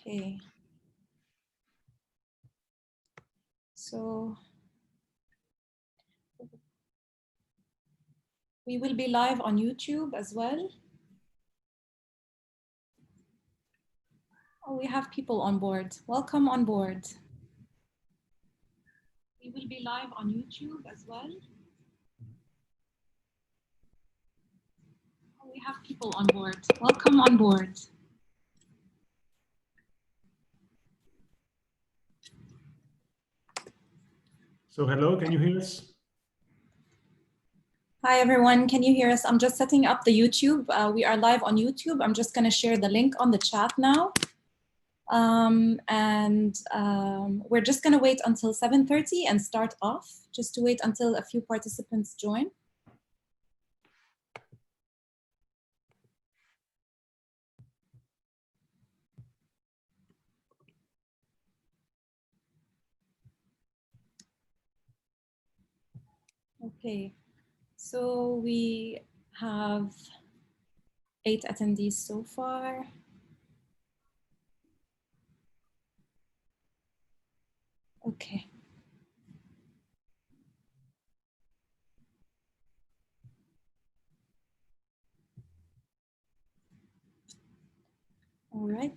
Okay. So we will be live on YouTube as well. Oh, we have people on board. Welcome on board. We will be live on YouTube as well. Oh, we have people on board. Welcome on board. So hello, can you hear us? Hi everyone, can you hear us? I'm just setting up the YouTube. We are live on YouTube. I'm just going to share the link on the chat now. We're just going to wait until 7:30 and start off, just to wait until a few participants join. Okay, so we have 8 attendees so far. Okay. All right.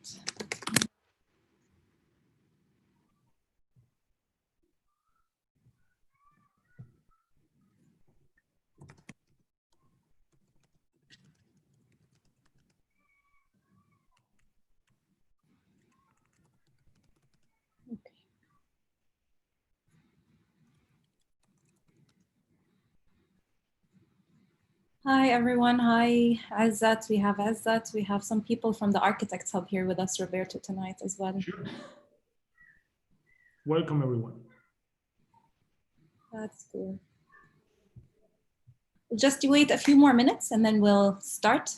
Okay. Hi everyone. Hi Azzat. We have Azzat. We have some people from the Architects Hub here with us, Roberto, tonight as well. Sure. Welcome everyone. That's cool. We'll just wait a few more minutes and then we'll start.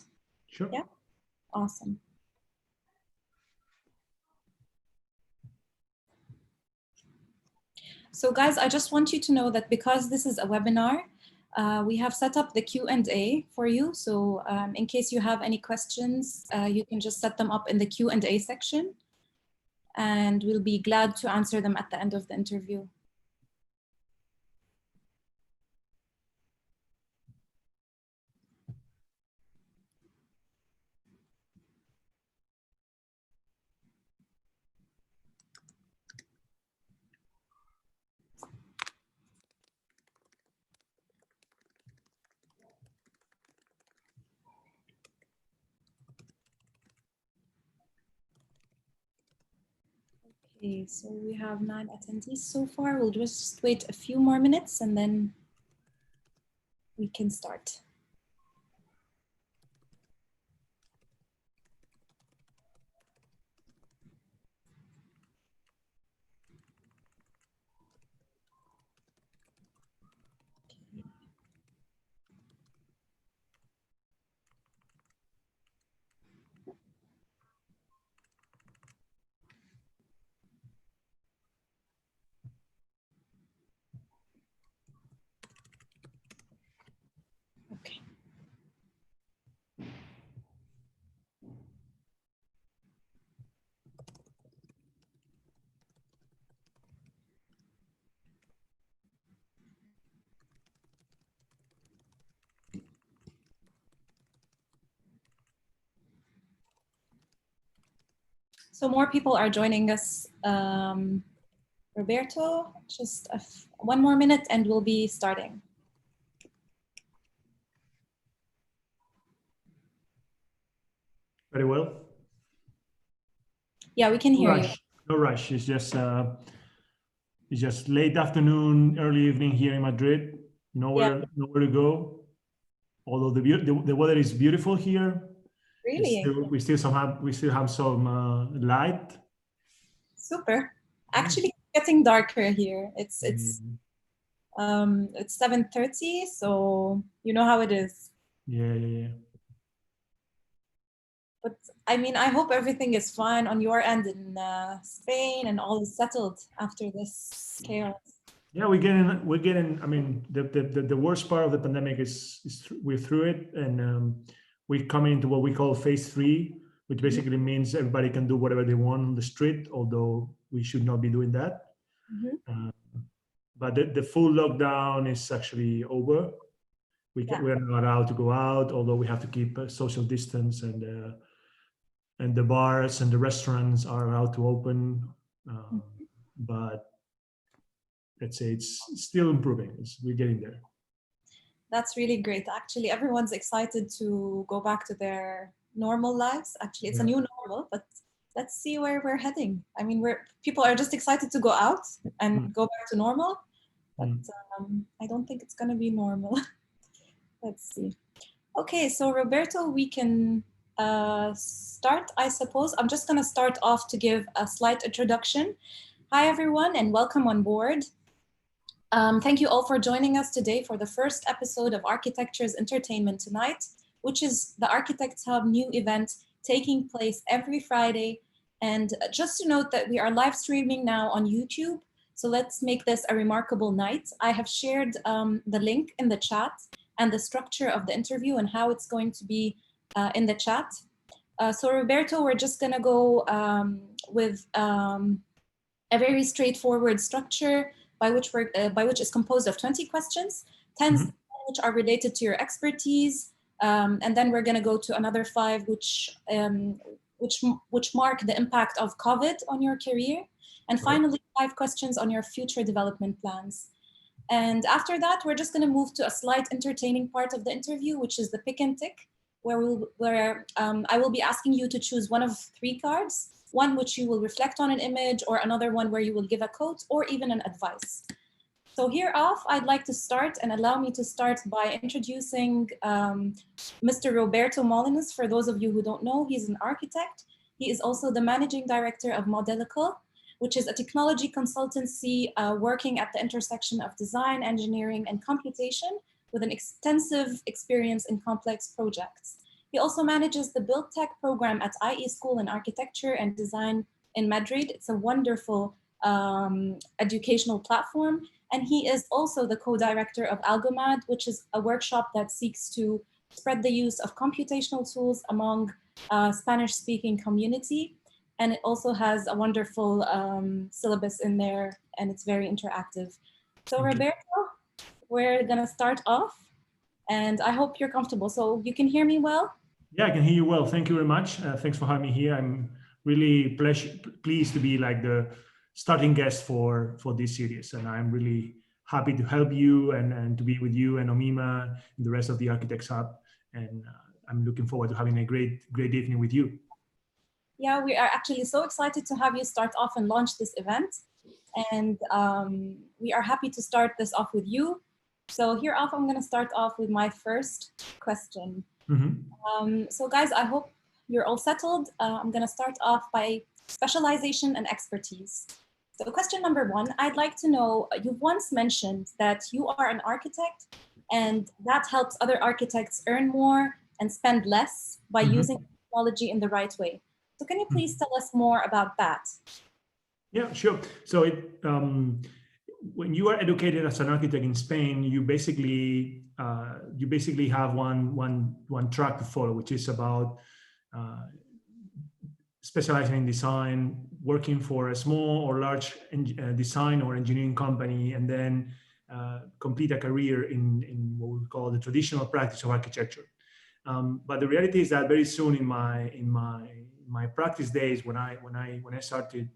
Sure. Yeah. Awesome. So guys, I just want you to know that because this is a webinar, we have set up the Q&A for you. So in case you have any questions, you can just set them up in the Q&A section and we'll be glad to answer them at the end of the interview. Okay, so we have 9 attendees so far. We'll just wait a few more minutes and then we can start. Okay. So more people are joining us. Roberto, just one more minute and we'll be starting. Very well. Yeah, we can hear you. No rush. It's just late afternoon, early evening here in Madrid. Nowhere to go. Although the weather is beautiful here. Really? We still have some light. Super. Actually, it's getting darker here. It's 7:30, so you know how it is. Yeah. But I mean, I hope everything is fine on your end in Spain and all is settled after this chaos. Yeah, we're getting. I mean, the worst part of the pandemic is we're through it, and we're coming into what we call phase 3. which basically means everybody can do whatever they want on the street, although we should not be doing that. But the full lockdown is actually over. We are not allowed to go out, although we have to keep a social distance, and the bars and the restaurants are allowed to open. But let's say it's still improving. We're getting there. That's really great. Actually, everyone's excited to go back to their normal lives. Actually, it's a new normal, but let's see where we're heading. I mean, people are just excited to go out and go back to normal, but I don't think it's going to be normal. Let's see. Okay, so Roberto, we can start, I suppose. I'm just going to start off to give a slight introduction. Hi, everyone, and welcome on board. Thank you all for joining us today for the first episode of Architecture's Entertainment Tonight, which is the Architects Hub new event taking place every Friday. And just to note that we are live streaming now on YouTube, so let's make this a remarkable night. I have shared the link in the chat and the structure of the interview and how it's going to be in the chat. So Roberto, we're just gonna go with a very straightforward structure by which is composed of 20 questions, 10 which are related to your expertise, and then we're gonna go to another 5 which mark the impact of COVID on your career, and finally 5 questions on your future development plans. And after that, we're just going to move to a slight entertaining part of the interview, which is the pick and tick, where I will be asking you to choose one of 3 cards, one which you will reflect on an image, or another one where you will give a quote or even an advice. So here off, I'd like to start, and allow me to start by introducing Mr. Roberto Molinos. For those of you who don't know, he's an architect. He is also the Managing Director of Modelical, which is a technology consultancy working at the intersection of design, engineering, and computation with an extensive experience in complex projects. He also manages the BuiltTech program at IE School in Architecture and Design in Madrid. It's a wonderful educational platform. And he is also the co-director of Algomad, which is a workshop that seeks to spread the use of computational tools among Spanish-speaking community. And it also has a wonderful syllabus in there, and it's very interactive. So Roberto, we're gonna start off, and I hope you're comfortable. So you can hear me well? Yeah, I can hear you well. Thank you very much. Thanks for having me here. I'm really pleased to be like the starting guest for this series, and I'm really happy to help you and to be with you and Omima and the rest of the Architects Hub. And I'm looking forward to having a great evening with you. Yeah, we are actually so excited to have you start off and launch this event. And we are happy to start this off with you. So here off, I'm going to start off with my first question. So guys, I hope you're all settled. I'm going to start off by specialization and expertise. So question number 1, I'd like to know, you've once mentioned that you are an architect and that helps other architects earn more and spend less by using technology in the right way. So can you please tell us more about that? Yeah, sure. So when you are educated as an architect in Spain, you basically have one track to follow, which is about specializing in design, working for a small or large design or engineering company, and then complete a career in what we call the traditional practice of architecture. But the reality is that very soon in my practice days, when I started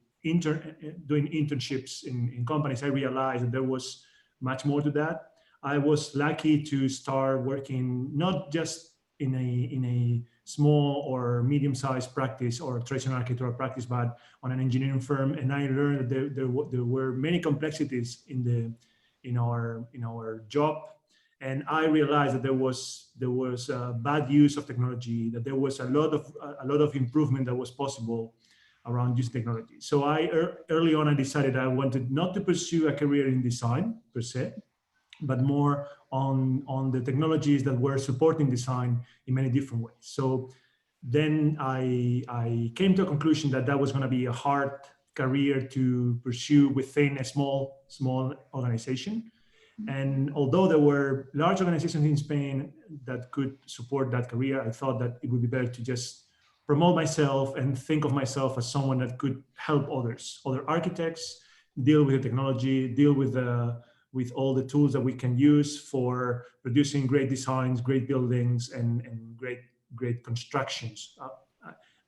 doing internships in companies, I realized that there was much more to that. I was lucky to start working not just in a small or medium-sized practice or traditional architectural practice, but on an engineering firm, and I learned that there were many complexities in our job. And I realized that there was bad use of technology, that there was a lot of improvement that was possible around using technology. So early on I decided I wanted not to pursue a career in design per se, but more on the technologies that were supporting design in many different ways. So then I came to a conclusion that was going to be a hard career to pursue within a small organization. And although there were large organizations in Spain that could support that career, I thought that it would be better to just promote myself and think of myself as someone that could help other architects deal with the technology, deal with all the tools that we can use for producing great designs, great buildings, and great constructions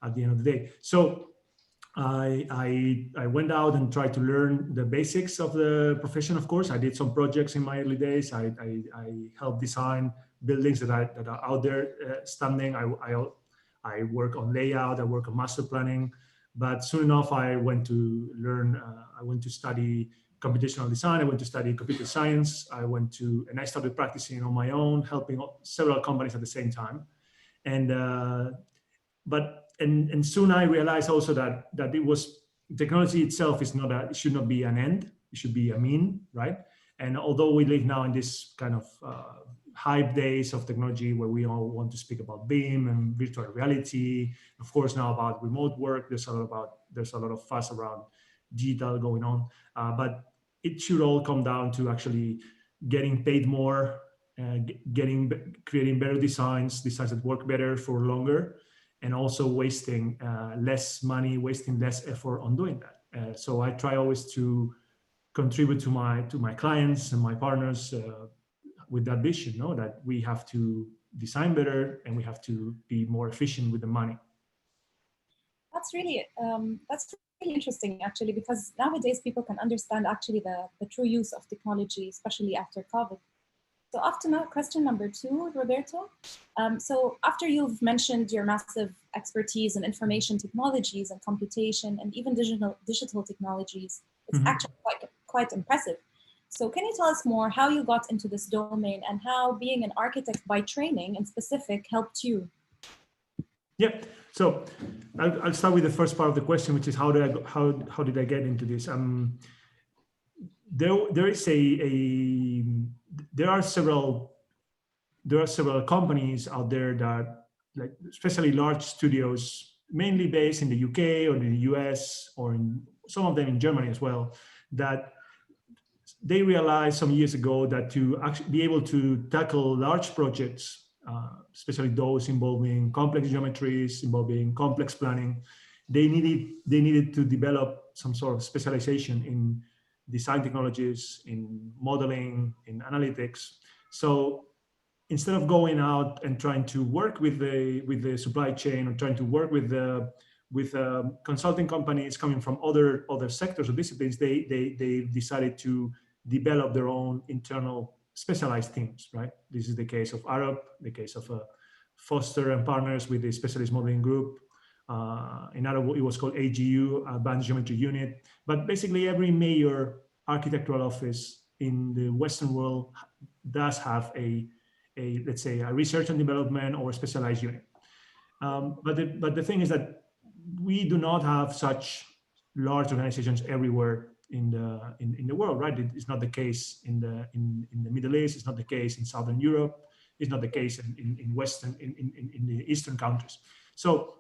at the end of the day. So I went out and tried to learn the basics of the profession. Of course, I did some projects in my early days. I helped design buildings that are out there standing. I work on layout. I work on master planning. But soon enough, I went to learn. I went to study computational design. I went to study computer science. And I started practicing on my own, helping several companies at the same time. And soon I realized also that technology itself it should not be an end. It should be a mean, right? And although we live now in this kind of hype days of technology where we all want to speak about BIM and virtual reality, of course now about remote work, there's a lot of fuss around digital going on, but it should all come down to actually getting paid more, creating better designs that work better for longer, and also wasting less money, wasting less effort on doing that. So I try always to contribute to my clients and my partners with that vision, that we have to design better and we have to be more efficient with the money. That's really interesting, actually, because nowadays people can understand actually the true use of technology, especially after COVID. So after now, question number 2, Roberto. So after you've mentioned your massive expertise in information technologies and computation and even digital technologies, it's actually quite impressive. So can you tell us more how you got into this domain and how being an architect by training in specific helped you? Yeah, so I'll start with the first part of the question, which is how did I get into this? There are several companies out there that, like, especially large studios, mainly based in the UK or in the US, or in some of them in Germany as well, that they realized some years ago that to actually be able to tackle large projects, especially those involving complex geometries, involving complex planning, they needed to develop some sort of specialization in design technologies, in modeling, in analytics. So instead of going out and trying to work with the supply chain, or trying to work with consulting companies coming from other sectors or disciplines, they decided to develop their own internal specialized teams, right? This is the case of Arab, the case of Foster and Partners with the Specialist Modeling Group. In Arab, it was called AGU, Advanced Geometry Unit. But basically every major architectural office in the Western world does have let's say a research and development or a specialized unit. But the thing is that we do not have such large organizations everywhere in the world, right? It's not the case in the Middle East. It's not the case in Southern Europe. It's not the case in the Eastern countries. So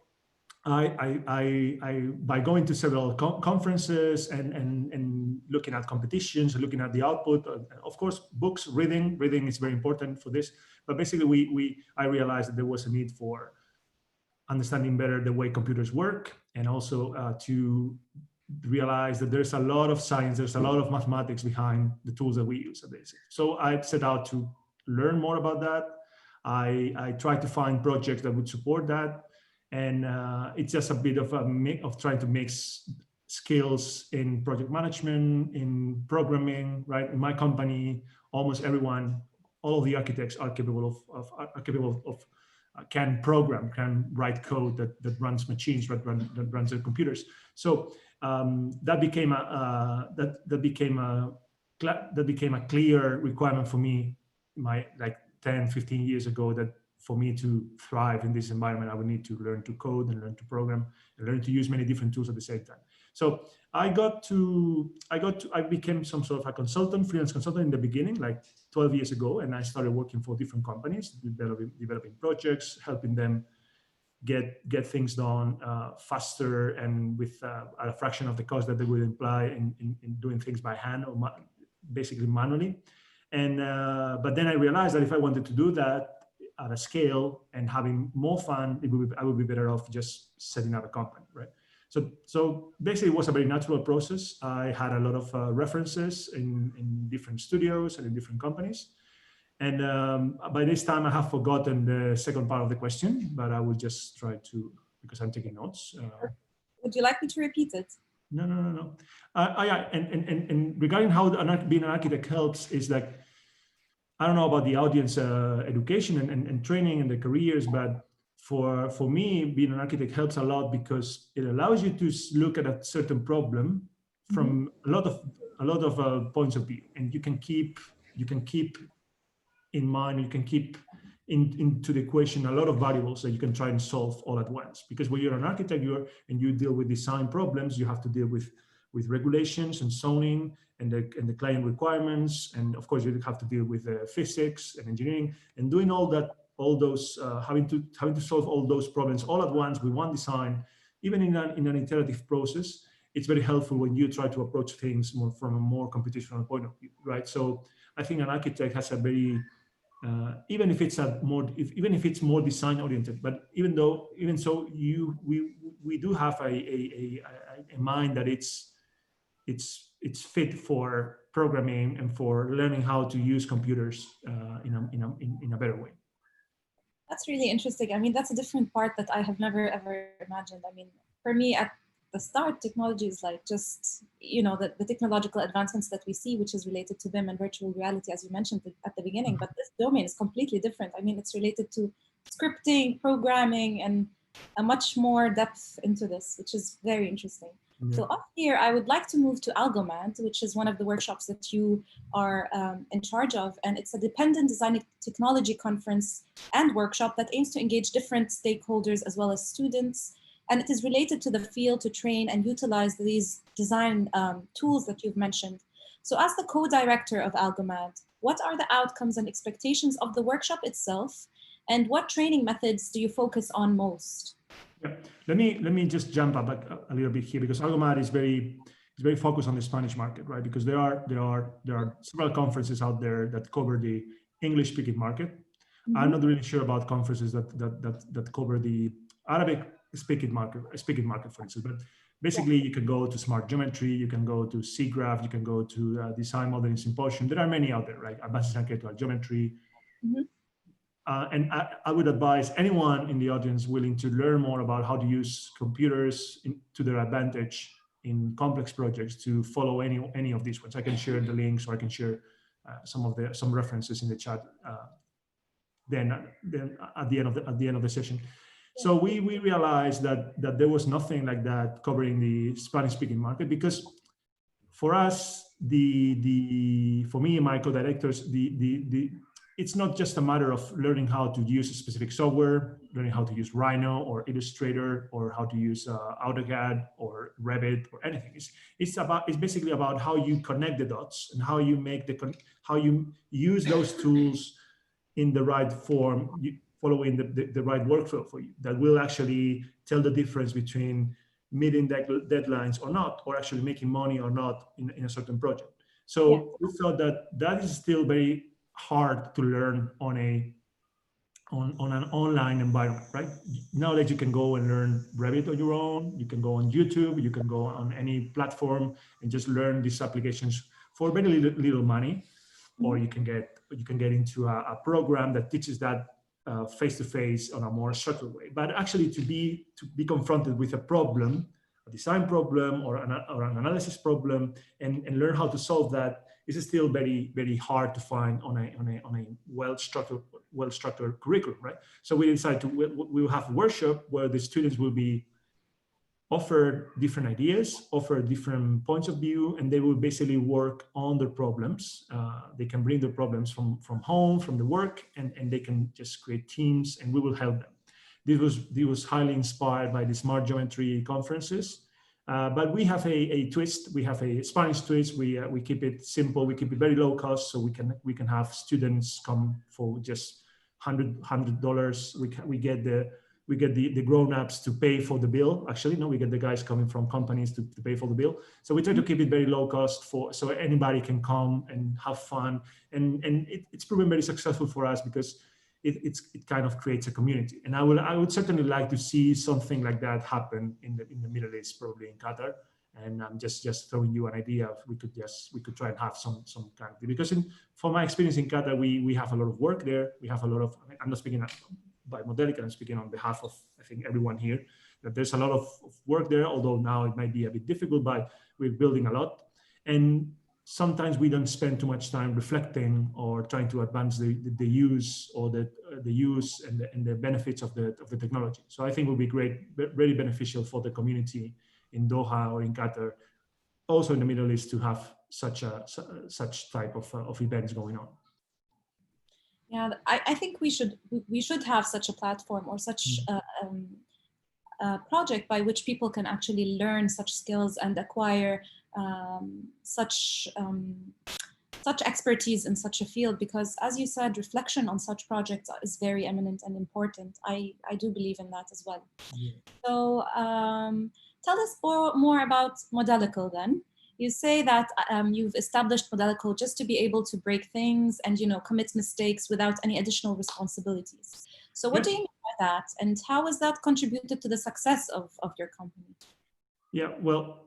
I by going to several conferences and looking at competitions, looking at the output, of course, books, reading is very important for this. But basically, I realized that there was a need for understanding better the way computers work, and also to realize that there's a lot of science, there's a lot of mathematics behind the tools that we use at basic. So I set out to learn more about that. I tried to find projects that would support that. And it's just a bit of trying to mix skills in project management, in programming, right? In my company, almost everyone, all of the architects are capable of can program, can write code that runs machines, that runs their computers. So that became a clear requirement for me, 10, 15 years ago, that for me to thrive in this environment, I would need to learn to code and learn to program and learn to use many different tools at the same time. So I became some sort of a consultant, freelance consultant in the beginning, like 12 years ago, and I started working for different companies, developing projects, helping them get things done faster and with a fraction of the cost that they would imply in doing things by hand or basically manually. And but then I realized that if I wanted to do that, at a scale and having more fun, I would be better off just setting up a company, right? So basically it was a very natural process. I had a lot of references in different studios and in different companies. And by this time I have forgotten the second part of the question, but I will just try to, because I'm taking notes. Would you like me to repeat it? No. And regarding how being an architect helps is like, I don't know about the audience education and training and the careers, but for me, being an architect helps a lot because it allows you to look at a certain problem from a lot of points of view, and you can keep in mind, you can keep into the equation a lot of variables that you can try and solve all at once. Because when you're an architect, you deal with design problems, you have to deal with regulations and zoning and the client requirements, and of course you have to deal with physics and engineering, and doing all those having to solve all those problems all at once with one design, even in an iterative process. It's very helpful when you try to approach things from a more computational point of view, right? So I think an architect has a very even if it's more design oriented, but even so, we do have a mind that it's fit for programming and for learning how to use computers in a better way. That's really interesting. I mean, that's a different part that I have never ever imagined. I mean, for me at the start, technology is like just, the technological advancements that we see, which is related to BIM and virtual reality, as you mentioned at the beginning, but this domain is completely different. I mean, it's related to scripting, programming, and a much more depth into this, which is very interesting. Yeah. So up here, I would like to move to Algomad, which is one of the workshops that you are in charge of. And it's a dependent design technology conference and workshop that aims to engage different stakeholders as well as students. And it is related to the field to train and utilize these design tools that you've mentioned. So as the co-director of Algomad, what are the outcomes and expectations of the workshop itself? And what training methods do you focus on most? Yeah. Let me just jump up a little bit here, because Algomad is very focused on the Spanish market, right? Because there are several conferences out there that cover the English-speaking market. Mm-hmm. I'm not really sure about conferences that cover the Arabic-speaking market, for instance. But basically, you can go to Smart Geometry, you can go to SIGGRAPH, you can go to Design Modeling Symposium. There are many out there, right? Advanced Architectural Geometry. Mm-hmm. And I would advise anyone in the audience willing to learn more about how to use computers to their advantage in complex projects to follow any of these ones. I can share the links, or I can share some references in the chat. Then at the end of the session. So we realized that there was nothing like that covering the Spanish-speaking market, because for us, for me and my co-directors, it's not just a matter of learning how to use a specific software, learning how to use Rhino or Illustrator, or how to use AutoCAD or Revit or anything. It's basically about how you connect the dots and how you how you use those tools in the right form, following the right workflow for you, that will actually tell the difference between meeting deadlines or not, or actually making money or not in a certain project. So we thought that is still very hard to learn on an online environment, right? Now that you can go and learn Revit on your own, you can go on YouTube, you can go on any platform and just learn these applications for very little money, or you can get into a program that teaches that face-to-face on a more structured way. But actually, to be confronted with a problem, a design problem or an analysis problem, and learn how to solve that is still very, very hard to find on a well-structured curriculum, right? So we decided we will have a workshop where the students will be offered different ideas, offer different points of view, and they will basically work on their problems. They can bring their problems from home, from the work, and they can just create teams, and we will help them. This was highly inspired by the Smart Geometry conferences. But we have a twist. We have a Spanish twist. We keep it simple. We keep it very low cost, so we can have students come for just $100. We get the grown-ups to pay for the bill. Actually, no, we get the guys coming from companies to pay for the bill. So we try to keep it very low cost so anybody can come and have fun. And it's proven very successful for us, because it kind of creates a community. And I would certainly like to see something like that happen in the Middle East, probably in Qatar. And I'm just throwing you an idea of we could try and have some kind of, because from my experience in Qatar, we have a lot of work there. We have a lot of, I'm not speaking by Modelical, I'm speaking on behalf of, I think, everyone here, that there's a lot of work there, although now it might be a bit difficult, but we're building a lot. And sometimes we don't spend too much time reflecting or trying to advance the use or the use and the benefits of the technology. So I think it would be great, very beneficial for the community in Doha or in Qatar, also in the Middle East, to have such type of events going on. Yeah, I think we should have such a platform or such a project by which people can actually learn such skills and acquire such expertise in such a field, because as you said, reflection on such projects is very eminent and important. I do believe in that as well. Yeah. So tell us more about Modelical then. You say that you've established Modelical just to be able to break things and, you know, commit mistakes without any additional responsibilities. So what do you mean by that, and how has that contributed to the success of your company? Yeah, well,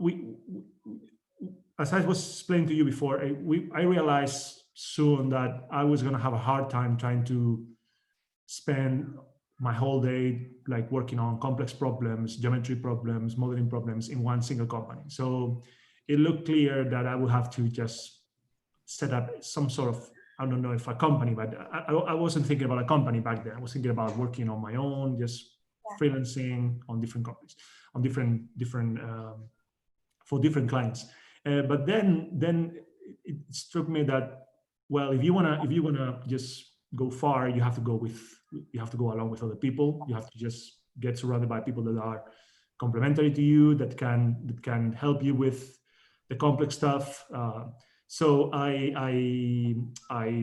as I was explaining to you before, I realized soon that I was going to have a hard time trying to spend my whole day like working on complex problems, geometry problems, modeling problems in one single company. So it looked clear that I would have to just set up some sort of, I don't know if a company, but I wasn't thinking about a company back then. I was thinking about working on my own, just freelancing on different companies, on different for different clients. But then it struck me that, well, if you wanna just go far, you have to go along with other people. You have to just get surrounded by people that are complementary to you, that can help you with the complex stuff. So I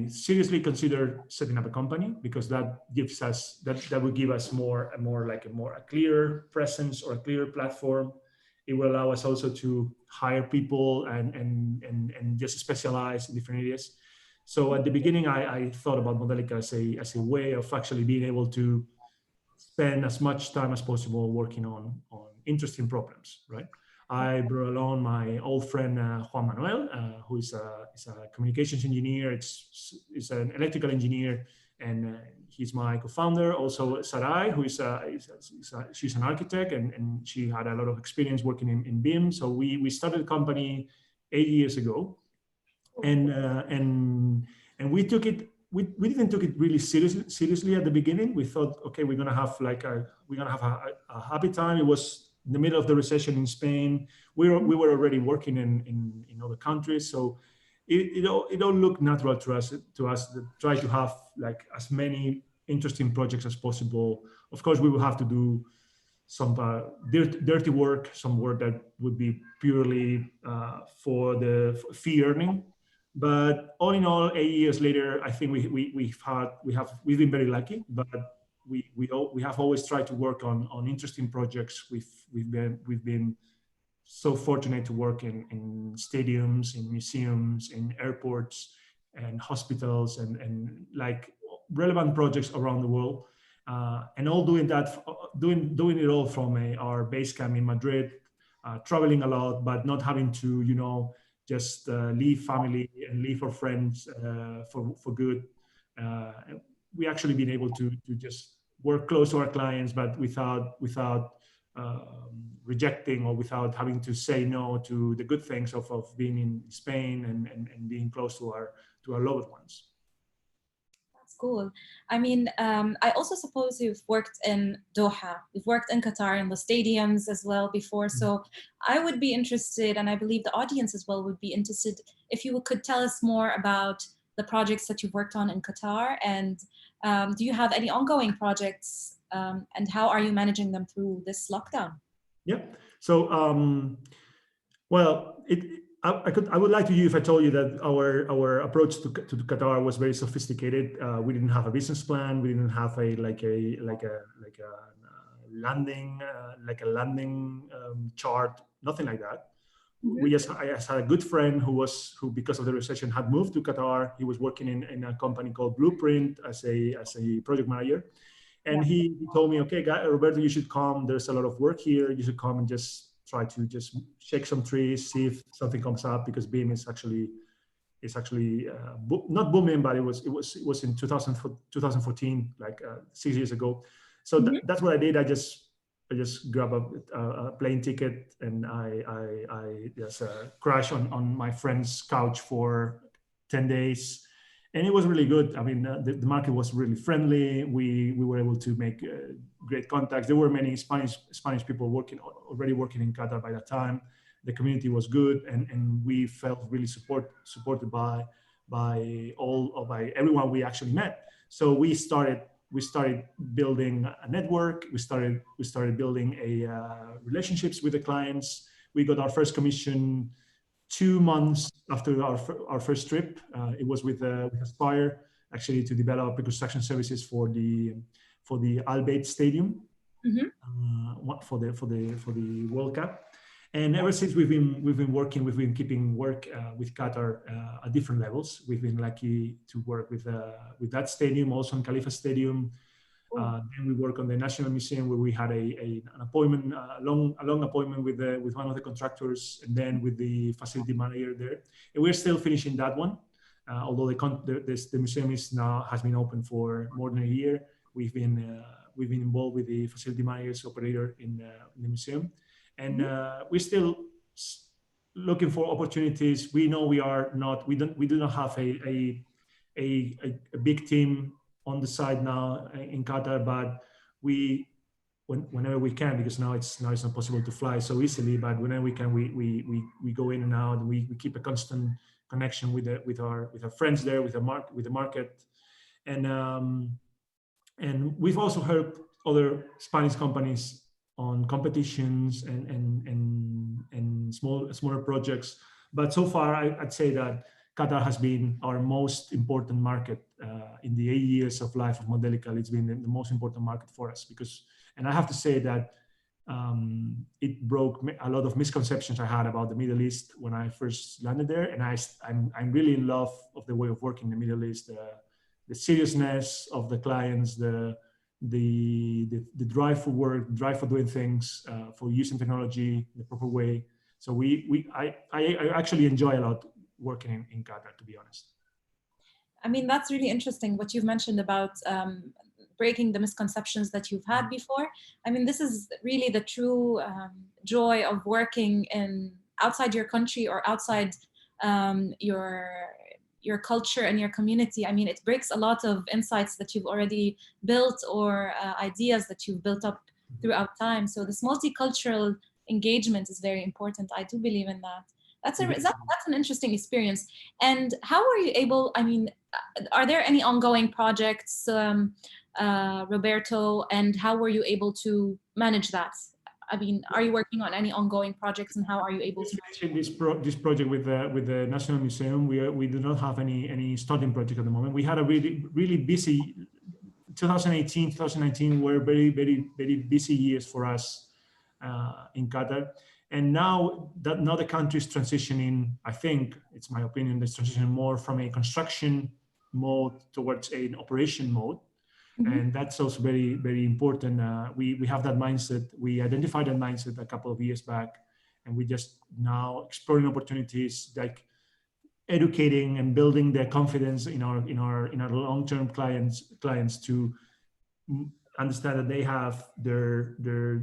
seriously considered setting up a company, because that gives us that would give us a clear presence or a clear platform. It will allow us also to hire people and just specialize in different areas. So at the beginning, I thought about Modelical as a way of actually being able to spend as much time as possible working on interesting problems, right? I brought along my old friend Juan Manuel, who is a communications engineer. Is an electrical engineer, and he's my co-founder. Also, Sarai, who she's an architect, and she had a lot of experience working in BIM. So we started the company 8 years ago, and we took it. We didn't took it really seriously at the beginning. We thought, okay, we're gonna have a happy time. It was in the middle of the recession in Spain. We were already working in other countries, so it all looked natural to us to try to have like as many interesting projects as possible. Of course, we will have to do some dirty work, some work that would be purely for the fee earning. But all in all, 8 years later, I think we've been very lucky. But we have always tried to work on interesting projects. We've been so fortunate to work in stadiums, in museums, in airports, and hospitals, and like relevant projects around the world, and all doing it all from our base camp in Madrid, traveling a lot, but not having to just leave family and leave our friends for good. We actually been able to just work close to our clients, but without rejecting or without having to say no to the good things of being in Spain and being close to our loved ones. That's cool. I mean, I also suppose you've worked in Doha, you've worked in Qatar in the stadiums as well before. So I would be interested, and I believe the audience as well would be interested, if you could tell us more about the projects that you've worked on in Qatar, and do you have any ongoing projects, and how are you managing them through this lockdown? Yeah. So, well, I would lie to you if I told you that our approach to Qatar was very sophisticated. We didn't have a business plan. We didn't have a landing chart. Nothing like that. I just had a good friend who because of the recession had moved to Qatar. He was working in a company called Blueprint as a project manager. And he told me, okay, Roberto, you should come. There's a lot of work here. You should come and just try to just shake some trees, see if something comes up, because BIM is actually not booming, but it was in 2014, like 6 years ago. So that's what I did. I just grabbed a plane ticket and I just crashed on my friend's couch for 10 days. And it was really good. I mean, the market was really friendly. We were able to make great contacts. There were many Spanish people already working in Qatar by that time. The community was good, and we felt really supported by everyone we actually met. So we started building a network. We started building relationships with the clients. We got our first commission 2 months after our first trip. It was with Aspire, actually, to develop construction services for the Algomad Stadium, for the World Cup. And ever since we've been keeping work with Qatar at different levels. We've been lucky to work with that stadium, also on Khalifa Stadium. And we work on the National Museum, where we had an appointment, a long appointment with one of the contractors, and then with the facility manager there. And we're still finishing that one, although the museum has been open for more than a year. We've been involved with the facility manager's operator in the museum, and we're still looking for opportunities. We know we do not have a big team on the side now in Qatar, but whenever we can, because now it's not possible to fly so easily, but whenever we can, we go in and out. We keep a constant connection with our friends there, with the market, and we've also helped other Spanish companies on competitions and smaller projects. But so far, I'd say that Qatar has been our most important market in the 8 years of life of Modelical. It's been the most important market for us and I have to say that it broke a lot of misconceptions I had about the Middle East when I first landed there. And I'm really in love of the way of working in the Middle East, the seriousness of the clients, the drive for work, drive for doing things, for using technology the proper way. So I actually enjoy a lot working in Qatar, to be honest. I mean, that's really interesting what you've mentioned about breaking the misconceptions that you've had before. I mean, this is really the true joy of working outside your country or outside your culture and your community. I mean, it breaks a lot of insights that you've already built or ideas that you've built up throughout time. So this multicultural engagement is very important. I do believe in that. That's an interesting experience. And how are you able, I mean, are there any ongoing projects, Roberto, and how were you able to manage that? I mean, are you working on any ongoing projects, and how are you able to manage this project with the National Museum? We do not have any starting project at the moment. We had a really busy 2018, 2019 were very, very, very busy years for us in Qatar. And now the country is transitioning, I think, it's my opinion, it's transitioning more from a construction mode towards an operation mode. And that's also very, very important. We have that mindset. We identified that mindset a couple of years back, and we just now exploring opportunities like educating and building their confidence in our long-term clients to understand that they have their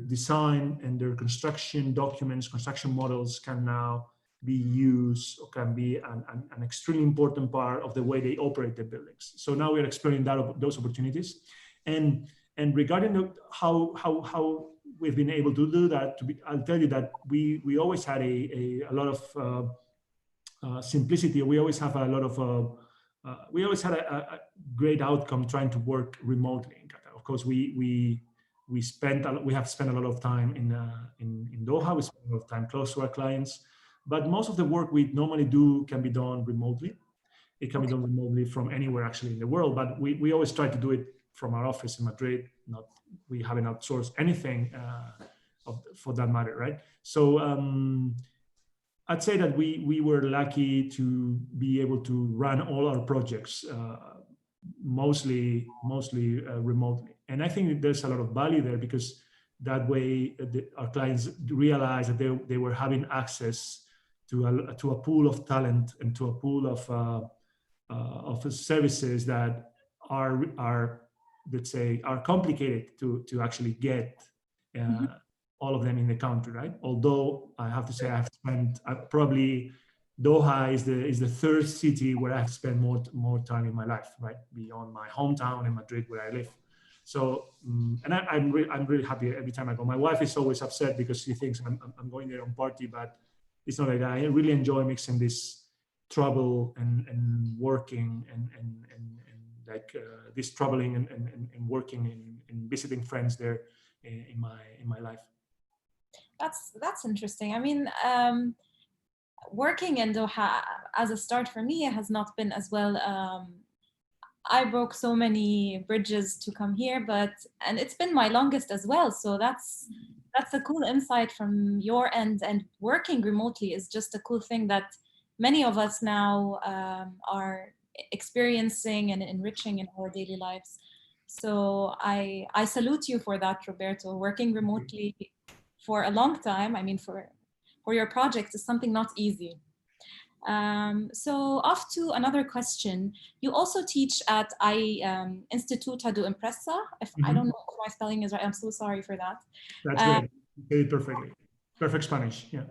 design and their construction documents, construction models can now be used or can be an extremely important part of the way they operate their buildings. So now we're exploring those opportunities. And regarding how we've been able to do that, I'll tell you that we always had a lot of simplicity. We always have a lot of we always had a great outcome trying to work remotely in Qatar. Of course, we have spent a lot of time in Doha. We spend a lot of time close to our clients, but most of the work we normally do can be done remotely. It can be done remotely from anywhere actually in the world, but we always try to do it from our office in Madrid. We haven't outsourced anything for that matter, right? So I'd say that we were lucky to be able to run all our projects mostly remotely, and I think that there's a lot of value there, because that way our clients realized that they were having access to a pool of talent and to a pool of services that are let's say are complicated to actually get all of them in the country, right? Although I have to say I have spent probably Doha is the third city where I've spent more time in my life, right? Beyond my hometown in Madrid where I live. So, and I'm really happy every time I go. My wife is always upset because she thinks I'm going there on party, but it's not like that. I really enjoy mixing this travel and working and like this traveling and working and visiting friends there in my life. That's interesting. I mean, working in Doha as a start for me has not been as well. I broke so many bridges to come here, and it's been my longest as well. So that's a cool insight from your end. And working remotely is just a cool thing that many of us now are experiencing and enriching in our daily lives. So I salute you for that, Roberto. Working remotely for a long time, I mean, for your project is something not easy. So off to another question. You also teach at Instituto do Impresa. If I don't know if my spelling is right, I'm so sorry for that. That's great. You did it perfectly. Perfect Spanish. Yeah.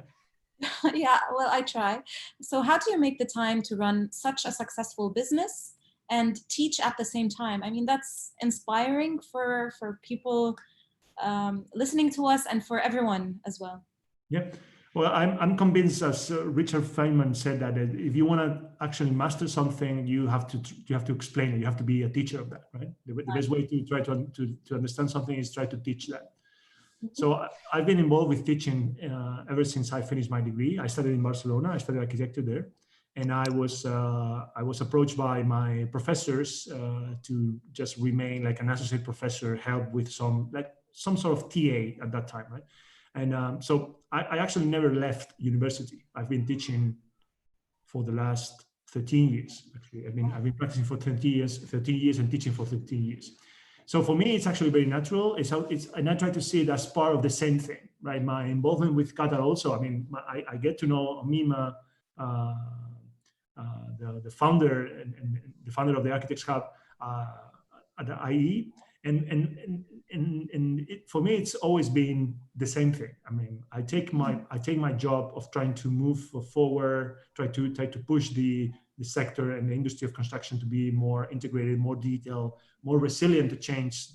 Yeah, well, I try. So how do you make the time to run such a successful business and teach at the same time? I mean, that's inspiring for people listening to us and for everyone as well. Yeah. Well, I'm convinced, as Richard Feynman said, that if you want to actually master something, you have to explain it. You have to be a teacher of that, right? The best way to try to understand something is try to teach that. So I've been involved with teaching ever since I finished my degree. I studied in Barcelona. I studied architecture there, and I was approached by my professors to just remain like an associate professor, help with some sort of TA at that time, right? And so I actually never left university. I've been teaching for the last 13 years. Actually, I've been practicing for 13 years, and teaching for 13 years. So for me, it's actually very natural. And I try to see it as part of the same thing, right? My involvement with Qatar also. I mean, I get to know Mima, the founder and the founder of the Architects Hub at the IE. And for me, it's always been the same thing. I mean, I take my job of trying to move forward, try to push the sector and the industry of construction to be more integrated, more detailed, more resilient to change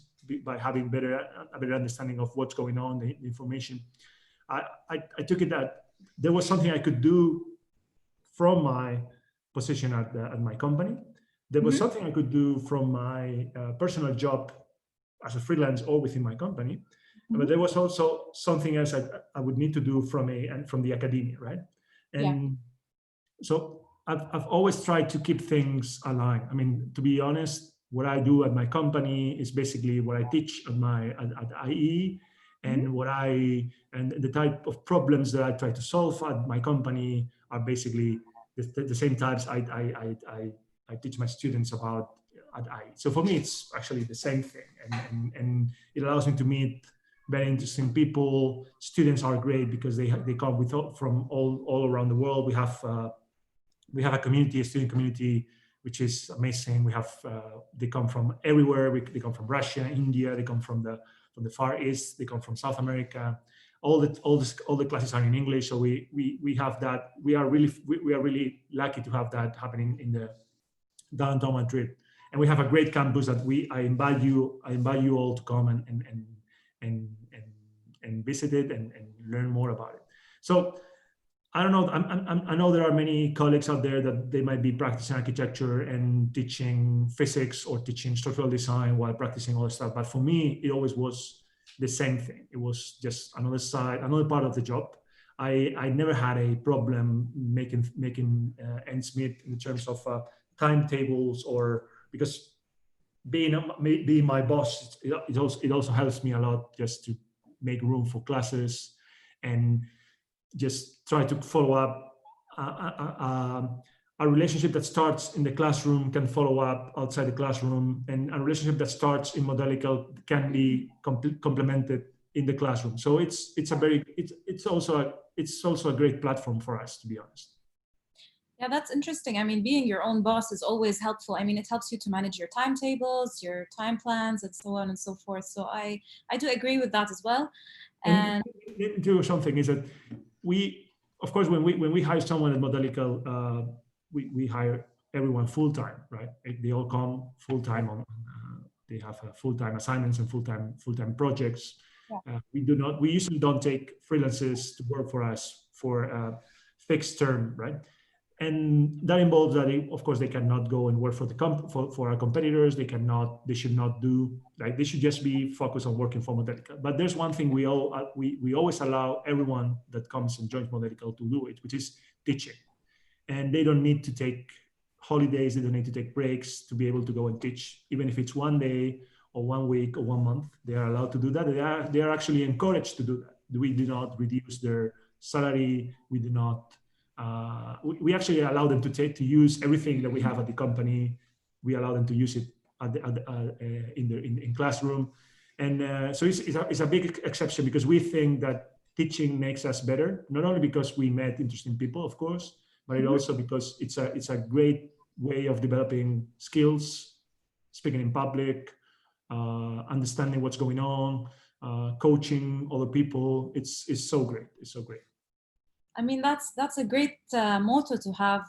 by having a better understanding of what's going on, the information. I took it that there was something I could do from my position at my company. There was something I could do from my personal job as a freelance or within my company, but there was also something else I would need to do from the academia, right? And so I've always tried to keep things aligned. I mean, to be honest, what I do at my company is basically what I teach at IE, and and the type of problems that I try to solve at my company are basically the same types I teach my students about at IE. So for me, it's actually the same thing, and it allows me to meet very interesting people. Students are great because they come from all around the world. We have a community, a student community, which is amazing. We have they come from everywhere. They come from Russia, India. They come from the Far East. They come from South America. All the classes are in English. So we have that. We are really lucky to have that happening in the downtown Madrid. And we have a great campus that I invite you all to come and visit it and learn more about it. So I don't know. I know there are many colleagues out there that they might be practicing architecture and teaching physics or teaching structural design while practicing all this stuff. But for me, it always was the same thing. It was just another part of the job. I never had a problem making ends meet in terms of timetables, or because being my boss, it also helps me a lot just to make room for classes and just try to follow up a relationship that starts in the classroom can follow up outside the classroom, and a relationship that starts in Modelical can be complemented in the classroom. So it's also a great platform for us, to be honest. Yeah, that's interesting. I mean, being your own boss is always helpful. I mean, it helps you to manage your timetables, your time plans, and so on and so forth. So I do agree with that as well. And do something is that of course, when we hire someone at Modelical, we hire everyone full time, right? They all come full time on. They have full time assignments and full time projects. Yeah. We usually don't take freelancers to work for us for a fixed term, right? And that involves that, of course, they cannot go and work for our competitors. They should not do, like, they should just be focused on working for Modelical. But there's one thing we always allow everyone that comes and joins Modelical to do it, which is teaching. And they don't need to take holidays. They don't need to take breaks to be able to go and teach, even if it's one day or 1 week or 1 month. They are allowed to do that. They are actually encouraged to do that. We do not reduce their salary. We do not. We actually allow them to use everything that we have at the company. We allow them to use it in classroom, and so it's a big exception, because we think that teaching makes us better, not only because we met interesting people, of course, but it also because it's a great way of developing skills, speaking in public, understanding what's going on, coaching other people. It's so great. It's so great. I mean, that's a great motto to have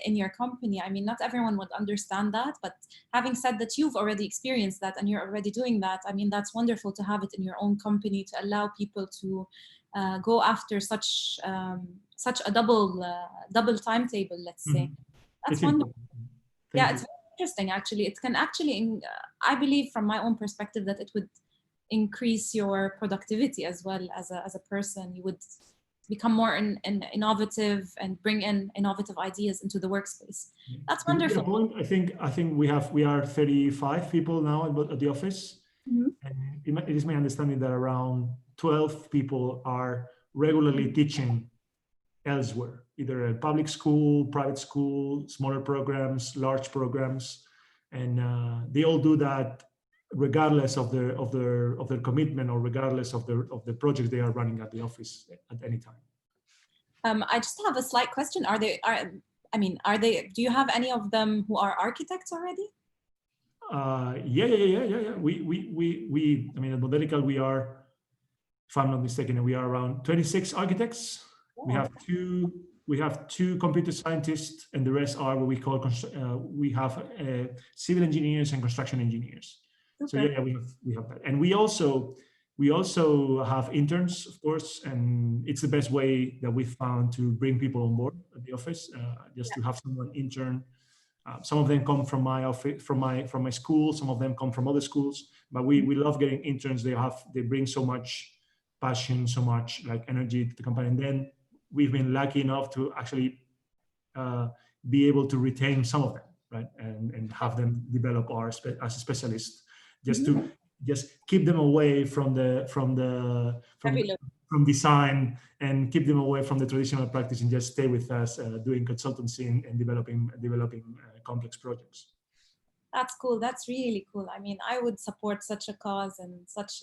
in your company. I mean, not everyone would understand that, but having said that, you've already experienced that and you're already doing that. I mean, that's wonderful to have it in your own company, to allow people to go after such a double timetable, let's say. That's wonderful. Yeah, it's very interesting, actually. It can actually, I believe from my own perspective, that it would increase your productivity as well as a person. You would become more innovative and bring in innovative ideas into the workspace. That's wonderful. I think we are 35 people now at the office, and it is my understanding that around 12 people are regularly teaching elsewhere, either a public school, private school, smaller programs, large programs, and they all do that regardless of their commitment, or regardless of the projects they are running at the office at any time. I just have a slight question. Do you have any of them who are architects already? Yeah. We I mean, at Modelical, we are, if I'm not mistaken, we are around 26 architects. Oh. We have two computer scientists, and the rest are what we call we have civil engineers and construction engineers. Okay. So yeah, we have that, and we also have interns, of course, and it's the best way that we found to bring people on board at the office, to have someone intern. Some of them come from my office, from my school. Some of them come from other schools, but we love getting interns. They bring so much passion, so much like energy to the company, and then we've been lucky enough to actually be able to retain some of them, right, and have them develop as a specialist. To keep them away from design, and keep them away from the traditional practice, and just stay with us doing consultancy and developing complex projects. That's cool. That's really cool. I mean, I would support such a cause and such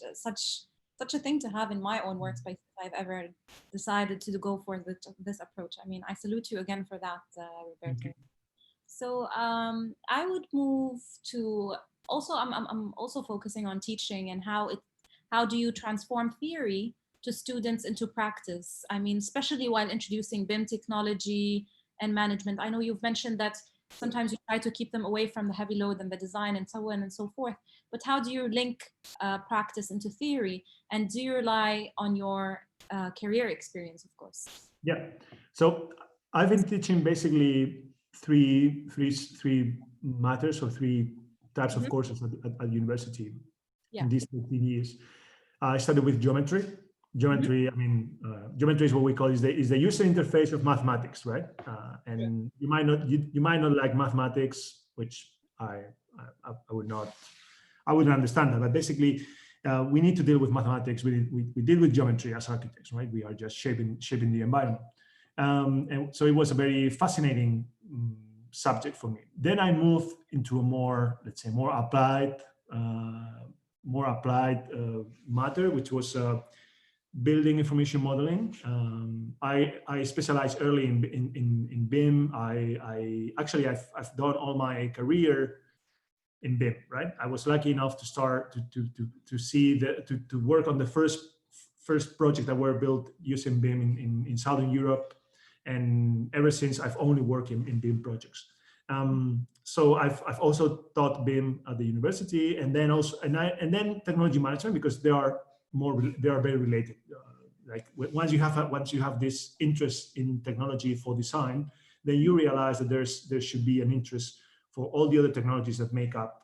a thing to have in my own workspace if I've ever decided to go for this approach. I mean, I salute you again for that, Roberto. So I would move to. Also, I'm also focusing on teaching and how do you transform theory to students into practice? I mean, especially while introducing BIM technology and management. I know you've mentioned that sometimes you try to keep them away from the heavy load and the design and so on and so forth. But how do you link practice into theory? And do you rely on your career experience, of course? Yeah. So I've been teaching basically three matters, or three types of courses at university in these 15 years. I started with geometry. Geometry, I mean, geometry is what we call is the user interface of mathematics, right? And you might not like mathematics, which I wouldn't understand that. But basically, we need to deal with mathematics. We deal with geometry as architects, right? We are just shaping the environment. And so it was a very fascinating subject for me. Then I moved into a more, let's say, more applied matter, which was building information modeling. I specialized early in BIM. I've done all my career in BIM, right? I was lucky enough to start to work on the first project that were built using BIM in Southern Europe, and ever since I've only worked in BIM projects. So I've also taught BIM at the university, and then then technology management, because they are very related. Like once you have this interest in technology for design, then you realize that there should be an interest for all the other technologies that make up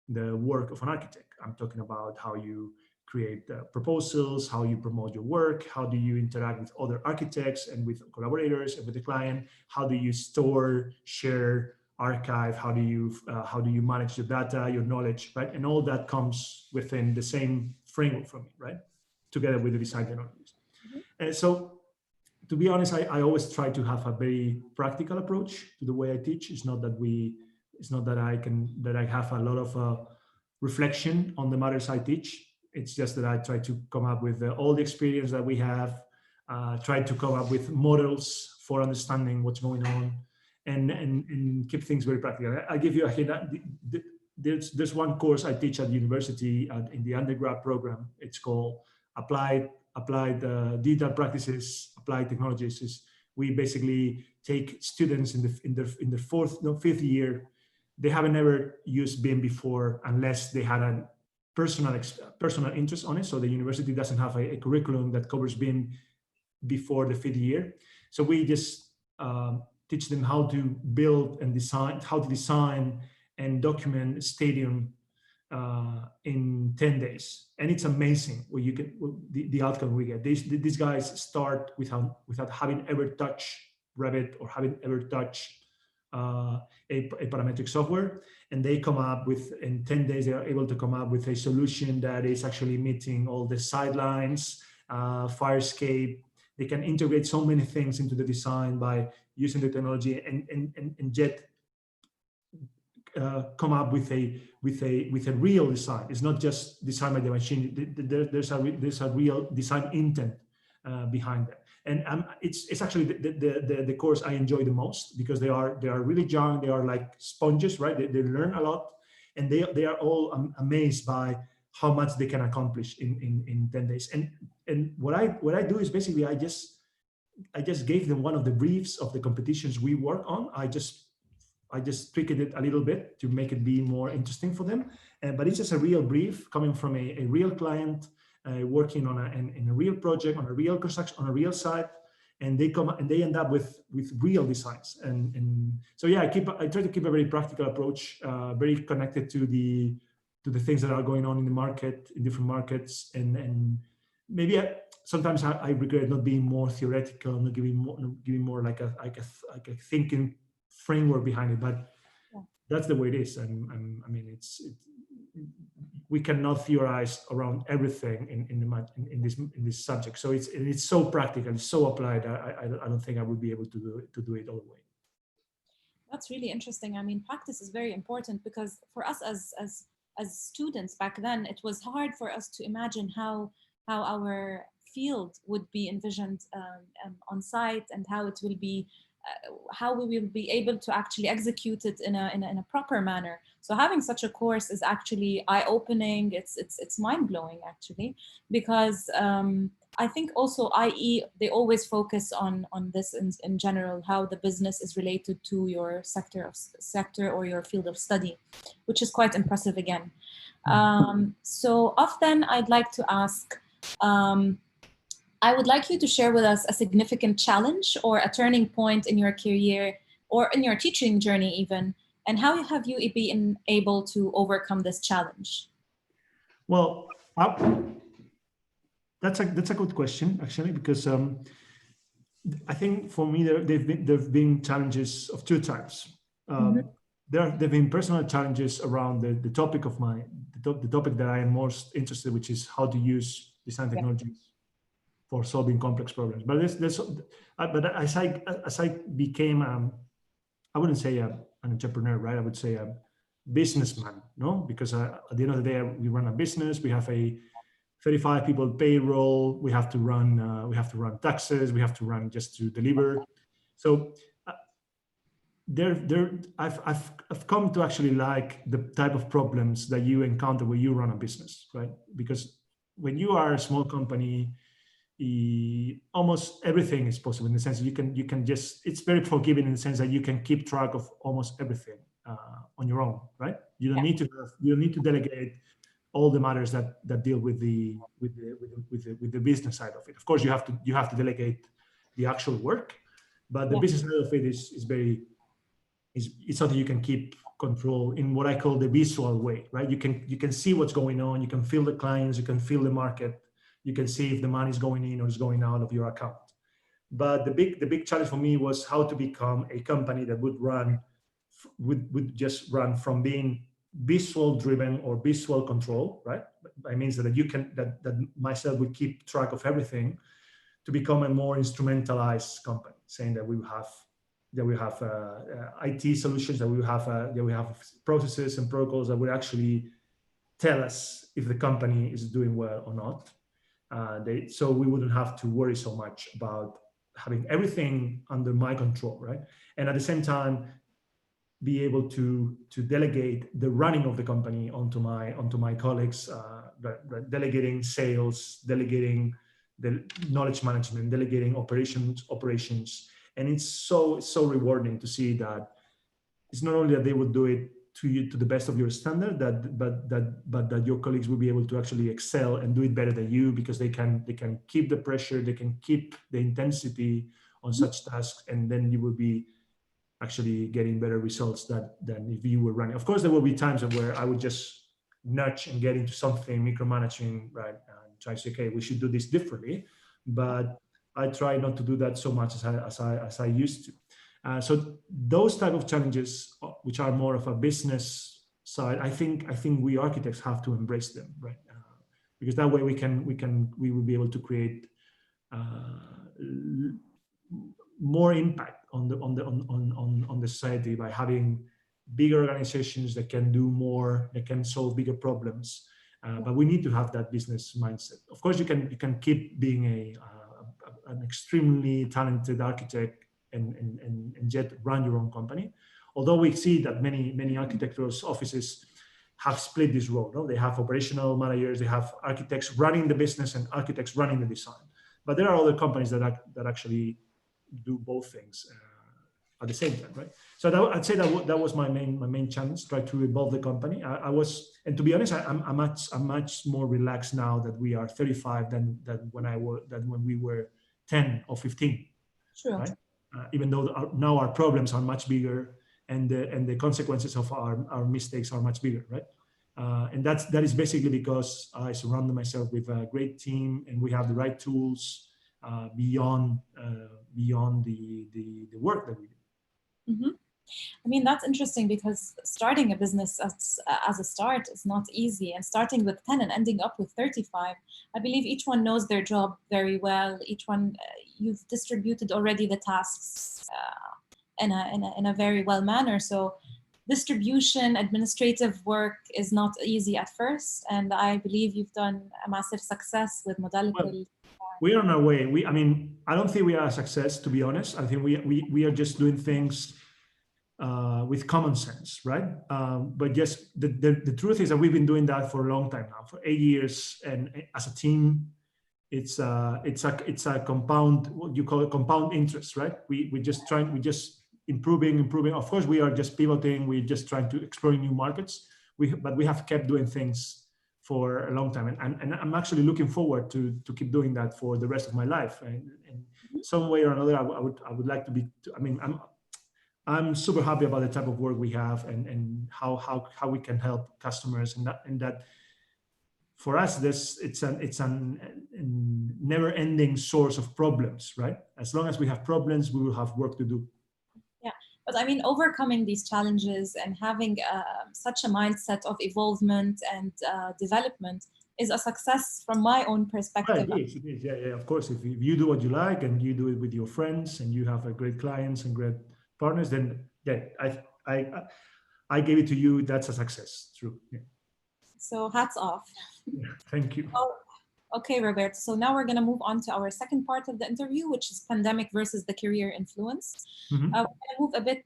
the work of an architect. I'm talking about how you create proposals, how you promote your work, how do you interact with other architects and with collaborators and with the client, how do you store, share, archive, how do you manage your data, your knowledge, right? And all that comes within the same framework for me, right? Together with the design technologies. And so, to be honest, I always try to have a very practical approach to the way I teach. It's not that I have a lot of reflection on the matters I teach. It's just that I try to come up with all the experience that we have, try to come up with models for understanding what's going on, and keep things very practical. I'll give you a hint. There's one course I teach at the university in the undergrad program. It's called Applied Digital Practices, Applied Technologies. We basically take students in their fifth year. They haven't ever used BIM before unless they had a personal interest on it. So the university doesn't have a curriculum that covers BIM before the fifth year. So we just teach them how to build and design and document a stadium in 10 days. And it's amazing what you get, the outcome we get. These guys start without having ever touched Revit or having ever touched a parametric software, and they come up with, in 10 days, they are able to come up with a solution that is actually meeting all the sidelines, fire escape. They can integrate so many things into the design by using the technology and yet come up with a real design. It's not just design by the machine. There's a real design intent behind that. And it's actually the course I enjoy the most, because they are really young. They are like sponges, right? They learn a lot, and they are all amazed by how much they can accomplish in 10 days. And what I do is basically I just gave them one of the briefs of the competitions we work on. I just tweaked it a little bit to make it be more interesting for them. But it's just a real brief coming from a real client, working on in a real project, on a real construction, on a real site, and they end up with real designs. And so yeah, I try to keep a very practical approach, very connected to the things that are going on in the market, in different markets, and maybe sometimes I regret not being more theoretical, not giving more like a thinking framework behind it, but yeah, that's the way it is. And I mean, we cannot theorize around everything in this subject. So it's so practical, it's so applied. I don't think I would be able to do it all the way. That's really interesting. I mean, practice is very important, because for us as students back then, it was hard for us to imagine how our field would be envisioned on site, and how it will be. How we will be able to actually execute it in a proper manner. So having such a course is actually eye-opening. It's mind-blowing actually, because I think also IE, they always focus on this in general, how the business is related to your sector or your field of study, which is quite impressive again. So often I'd like to ask, I would like you to share with us a significant challenge or a turning point in your career or in your teaching journey even, and how have you been able to overcome this challenge? Well, that's a good question actually, because I think for me there've been challenges of two types. There've been personal challenges around the topic of the topic that I am most interested, which is how to use design technologies for solving complex problems. But but as I became, I wouldn't say an entrepreneur, right? I would say a businessman, no? Because at the end of the day, we run a business. We have a 35 people payroll. We have to run taxes. We have to run just to deliver. So I've come to actually like the type of problems that you encounter when you run a business, right? Because when you are a small company, almost everything is possible in the sense that you can just, it's very forgiving in the sense that you can keep track of almost everything on your own, right? You don't need to delegate all the matters that deal with the business side of it. Of course, you have to delegate the actual work, but the business side of it is it's something you can keep control in what I call the visual way, right? You can see what's going on, you can feel the clients, you can feel the market, you can see if the money is going in or is going out of your account. But the big challenge for me was how to become a company that would just run from being visual driven or visual control, right? That means that that myself would keep track of everything, to become a more instrumentalized company, saying that we have IT solutions, that we have processes and protocols that would actually tell us if the company is doing well or not. So we wouldn't have to worry so much about having everything under my control, right? And at the same time, be able to delegate the running of the company onto my colleagues, delegating sales, delegating the knowledge management, delegating operations. And it's so rewarding to see that it's not only that they would do it to you to the best of your standard, but that your colleagues will be able to actually excel and do it better than you, because they can keep the pressure, they can keep the intensity on such tasks, and then you will be actually getting better results than if you were running. Of course, there will be times where I would just nudge and get into something micromanaging, right, and try to say, okay, we should do this differently. But I try not to do that so much as I used to. So those type of challenges, which are more of a business side, I think we architects have to embrace them, right? Because that way we will be able to create more impact on the society by having bigger organizations that can do more, that can solve bigger problems. But we need to have that business mindset. Of course, you can keep being an extremely talented architect and yet run your own company. Although we see that many architectural offices have split this role. No? They have operational managers, they have architects running the business and architects running the design. But there are other companies that actually do both things at the same time, right? So I'd say that was my main challenge, try to evolve the company. And to be honest, I'm much more relaxed now that we are 35 than when we were 10 or 15. Sure. Right? Even though now our problems are much bigger, and the consequences of our mistakes are much bigger, right? And that is basically because I surrounded myself with a great team, and we have the right tools beyond the work that we do. Mm-hmm. I mean, that's interesting, because starting a business as a start is not easy, and starting with 10 and ending up with 35, I believe each one knows their job very well. Each one, you've distributed already the tasks in a very well manner. So distribution, administrative work is not easy at first, and I believe you've done a massive success with Modelical. Well, we are on our way. I don't think we are a success, to be honest. I think we are just doing things with common sense, right? But just the truth is that we've been doing that for a long time now, for 8 years, and as a team, it's a compound, what you call it, compound interest, right? We just improving. Of course, we are just pivoting. We're just trying to explore new markets. But we have kept doing things for a long time, and I'm actually looking forward to keep doing that for the rest of my life. And some way or another, I would like to be. I mean, I'm super happy about the type of work we have, and how we can help customers, and that for us, it's an never-ending source of problems, right? As long as we have problems, we will have work to do. Yeah, but I mean, overcoming these challenges and having such a mindset of evolvement and development is a success from my own Right, perspective. it is. Yeah, yeah, of course. If you do what you like and you do it with your friends and you have a great clients and great partners, then yeah, I gave it to you. That's a success. True. Yeah. So hats off. Yeah, thank you. Oh, okay, Roberto. So now we're going to move on to our second part of the interview, which is pandemic versus the career influence. Mhm. We're going to move a bit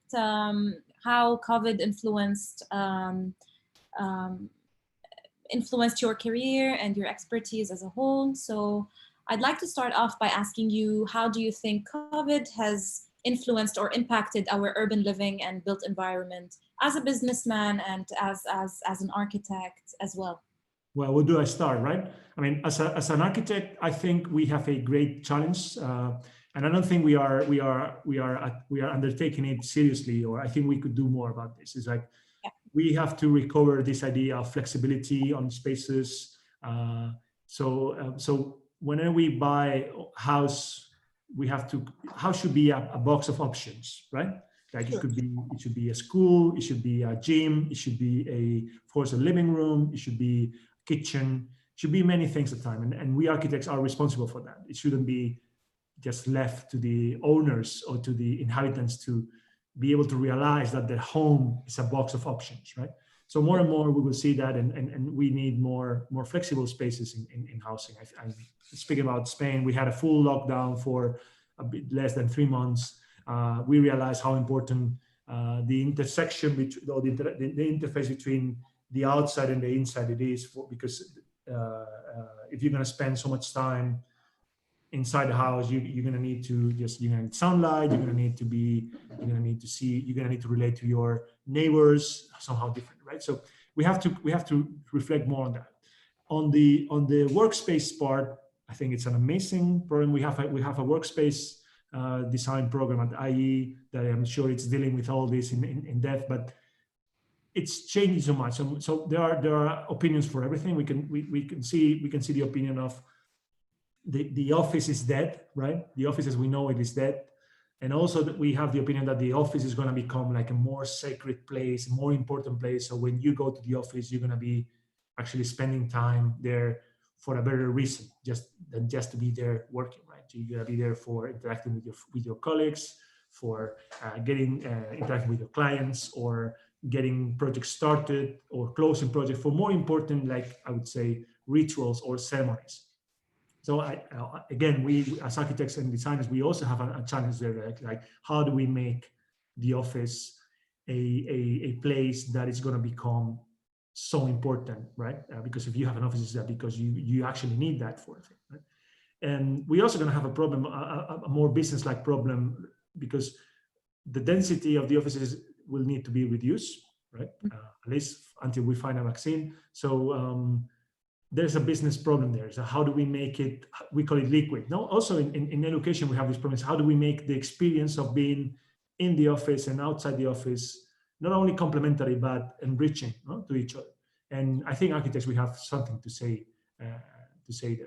how COVID influenced your career and your expertise as a whole. So I'd like to start off by asking you, how do you think COVID has influenced or impacted our urban living and built environment as a businessman and as an architect as well? Well, where do I start, right? I mean, as an architect, I think we have a great challenge, and I don't think we are undertaking it seriously, or I think we could do more about this. It's like we have to recover this idea of flexibility on spaces. So whenever we buy a house, we have to, house should be a box of options, right? Like it should be a school, it should be a gym, it should be of course, a living room, it should be kitchen, should be many things at a time. And we architects are responsible for that. It shouldn't be just left to the owners or to the inhabitants to be able to realize that their home is a box of options, right? So more and more we will see that, and we need more flexible spaces in housing. I'm speaking about Spain. We had a full lockdown for a bit less than 3 months. We realized how important the intersection between, or the interface between the outside and the inside it is, because if you're going to spend so much time inside the house, you're going to need to you're going to need sunlight, you're going to need to see, you're going to need to relate to your neighbors somehow different, right? So we have to reflect more on that. On the workspace part, I think it's an amazing program. We have a workspace design program at IE that I'm sure it's dealing with all this in depth, but it's changing so much. So there are opinions for everything. We can see the opinion of the office is dead, right? The office as we know it is dead. And also that we have the opinion that the office is going to become like a more sacred place, a more important place. So when you go to the office, you're going to be actually spending time there for a better reason, than just to be there working, right? So you're going to be there for interacting with your colleagues, for interacting with your clients, or getting projects started or closing projects, for more important, like I would say, rituals or ceremonies. So again, we as architects and designers, we also have a challenge there, like how do we make the office a place that is going to become so important, right? Because if you have an office, it's that because you actually need that for a thing, right? And we're also going to have a problem, a more business-like problem, because the density of the offices will need to be reduced, right? At least until we find a vaccine. So there's a business problem there. So how do we make it, we call it liquid. No, also in education, we have this problem. How do we make the experience of being in the office and outside the office not only complementary, but enriching, no, to each other? And I think architects, we have something to say there,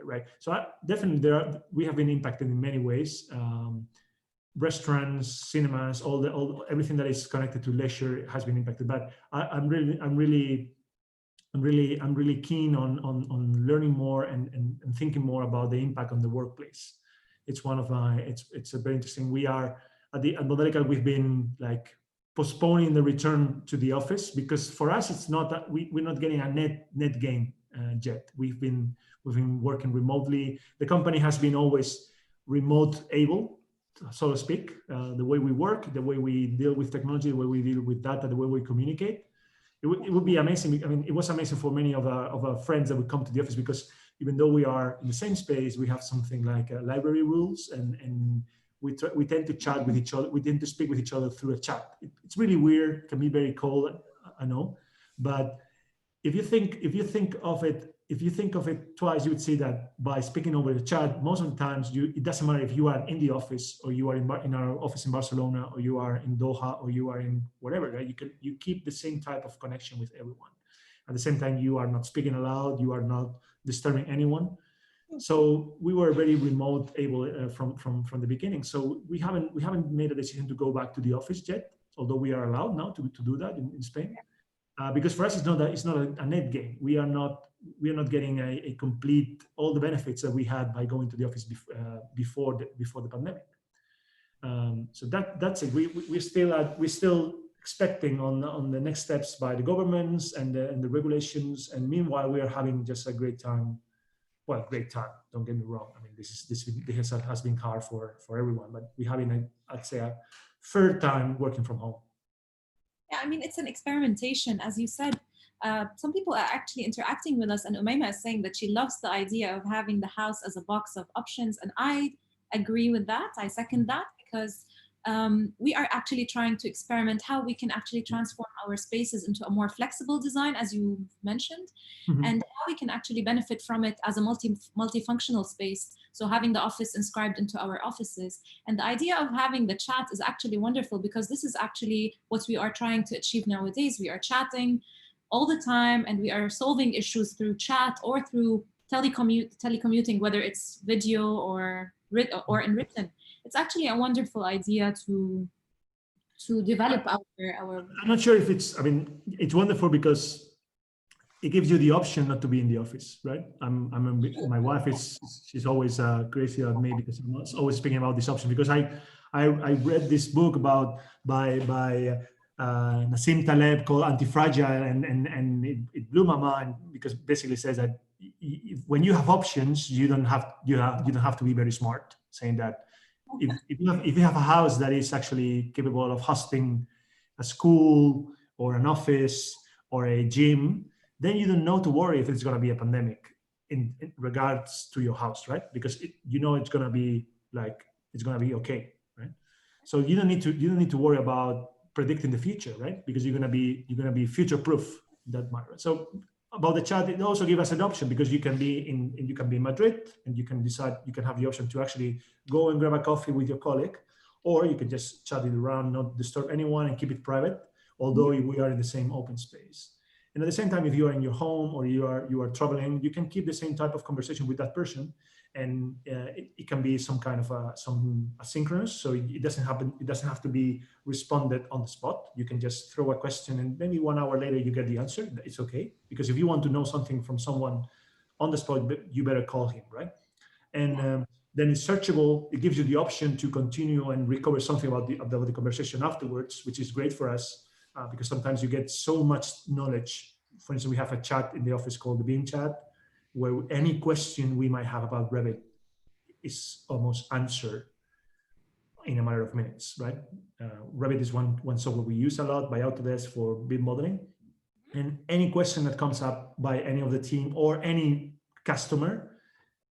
right? So definitely we have been impacted in many ways. Restaurants, cinemas, everything that is connected to leisure has been impacted. But I'm really keen on learning more and thinking more about the impact on the workplace. It's a very interesting. We are at Modelical, we've been like postponing the return to the office, because for us it's not that we're not getting a net gain yet. We've been working remotely. The company has been always remote able, so to speak. The way we work, the way we deal with technology, the way we deal with data, the way we communicate. It would be amazing. I mean, it was amazing for many of our friends that would come to the office, because even though we are in the same space, we have something like library rules, and we tend to chat with each other. We tend to speak with each other through a chat. It's really weird. It can be very cold, I know, but if you think of it twice, you would see that by speaking over the chat, most of the times it doesn't matter if you are in the office, or you are in our office in Barcelona, or you are in Doha, or you are in whatever, right? You keep the same type of connection with everyone. At the same time, you are not speaking aloud, you are not disturbing anyone. So we were very remote able from the beginning. So we haven't made a decision to go back to the office yet, although we are allowed now to do that in Spain. because for us it's not a net gain. We are not getting a complete all the benefits that we had by going to the office before the pandemic. So that's it. We're still expecting on the next steps by the governments and the regulations. And meanwhile, we are having just a great time. Well, great time. Don't get me wrong. I mean, this has been hard for everyone, but we're having I'd say a fair time working from home. Yeah, I mean, it's an experimentation, as you said. Some people are actually interacting with us, and Umayma is saying that she loves the idea of having the house as a box of options, and I agree with that. I second that, because we are actually trying to experiment how we can actually transform our spaces into a more flexible design, as you mentioned, and how we can actually benefit from it as a multifunctional space. So having the office inscribed into our offices. And the idea of having the chat is actually wonderful, because this is actually what we are trying to achieve nowadays. We are chatting all the time, and we are solving issues through chat or through telecommuting, whether it's video or in written. It's actually a wonderful idea to develop our. I'm not sure if it's. I mean, it's wonderful because it gives you the option not to be in the office, right? My wife she's always crazy at me because I'm always speaking about this option, because I read this book by Nassim Taleb called Anti-Fragile, and it blew my mind, because basically says that when you have options, you don't have to be very smart, saying that if you have a house that is actually capable of hosting a school or an office or a gym, then you don't know to worry if it's going to be a pandemic in regards to your house, right? Because it's going to be okay, right? So you don't need to worry about predicting the future, right? Because you're going to be future proof that matter. So about the chat, it also gives us an option, because you can be in Madrid, and you can have the option to actually go and grab a coffee with your colleague, or you can just chat it around, not disturb anyone, and keep it private, although we are in the same open space. And at the same time, if you are in your home or you are traveling, you can keep the same type of conversation with that person, and it can be some kind of some asynchronous. So it doesn't have to be responded on the spot. You can just throw a question, and maybe 1 hour later you get the answer. It's okay, because if you want to know something from someone on the spot, you better call him, right? And then it's searchable. It gives you the option to continue and recover something about the conversation afterwards, which is great for us. Because sometimes you get so much knowledge. For instance, we have a chat in the office called the Beam Chat, where any question we might have about Revit is almost answered in a matter of minutes, right? Revit is one software we use a lot by Autodesk for BIM modeling. And any question that comes up by any of the team or any customer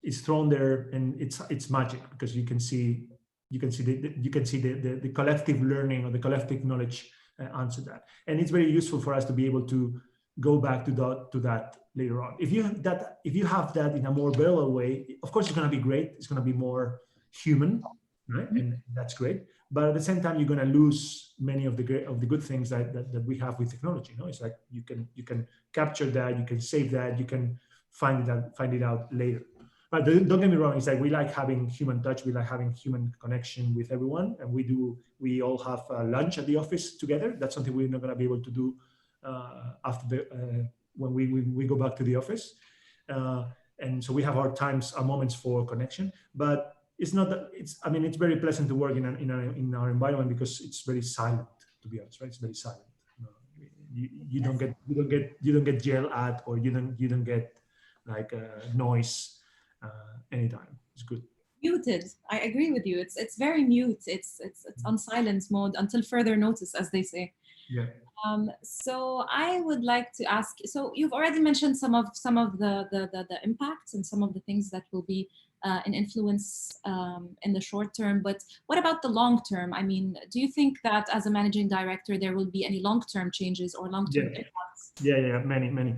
is thrown there, and it's magic, because you can see the collective learning or the collective knowledge answer that. And it's very useful for us to be able to go back to that later on. If you have that in a more verbal way, of course it's going to be great. It's going to be more human, right? And that's great. But at the same time, you're going to lose many of the good things that we have with technology. It's like you can capture that, you can save that, you can find it out later. But don't get me wrong, it's like we like having human touch, we like having human connection with everyone, and we all have lunch at the office together. That's something we're not going to be able to do after when we go back to the office. And so we have our moments for connection, but it's not that it's very pleasant to work in our environment, because it's very silent, to be honest, right? It's very silent. You don't get yelled at, or you don't get like noise anytime. It's good. Muted. I agree with you. It's very mute. It's on silence mode until further notice, as they say. Yeah. So I would like to ask. So you've already mentioned some of the impacts and some of the things that will be an influence in the short term. But what about the long term? I mean, do you think that as a managing director there will be any long-term changes or long-term impacts? Yeah, many.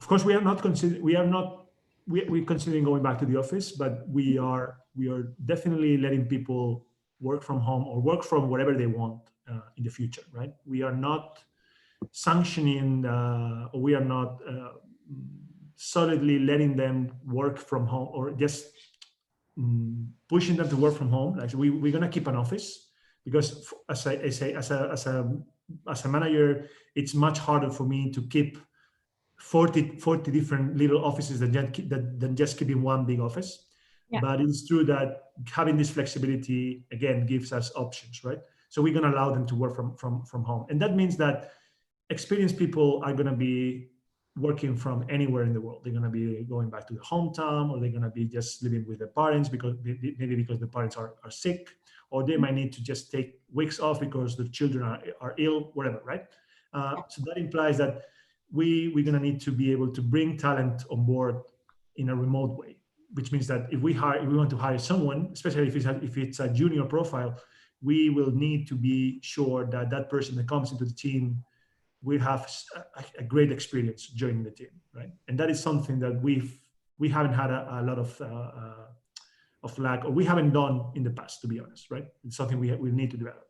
Of course, we're considering going back to the office, but we are definitely letting people work from home or work from wherever they want in the future, right? We are not sanctioning, or we are not solidly letting them work from home, or just pushing them to work from home. Like we're gonna keep an office, because as I say, as a as a manager, it's much harder for me to keep 40 different little offices than just keeping one big office. Yeah. But it's true that having this flexibility, again, gives us options, right? So we're going to allow them to work from home. And that means that experienced people are going to be working from anywhere in the world. They're going to be going back to the hometown, or they're going to be just living with their parents because the parents are sick, or they might need to just take weeks off because the children are ill, whatever, right? So that implies that we're going to need to be able to bring talent on board in a remote way, which means that if we want to hire someone, especially if it's a junior profile, we will need to be sure that that person that comes into the team will have a great experience joining the team, right? And that is something that we haven't had a lot of lack, or we haven't done in the past, to be honest, right? It's something we need to develop.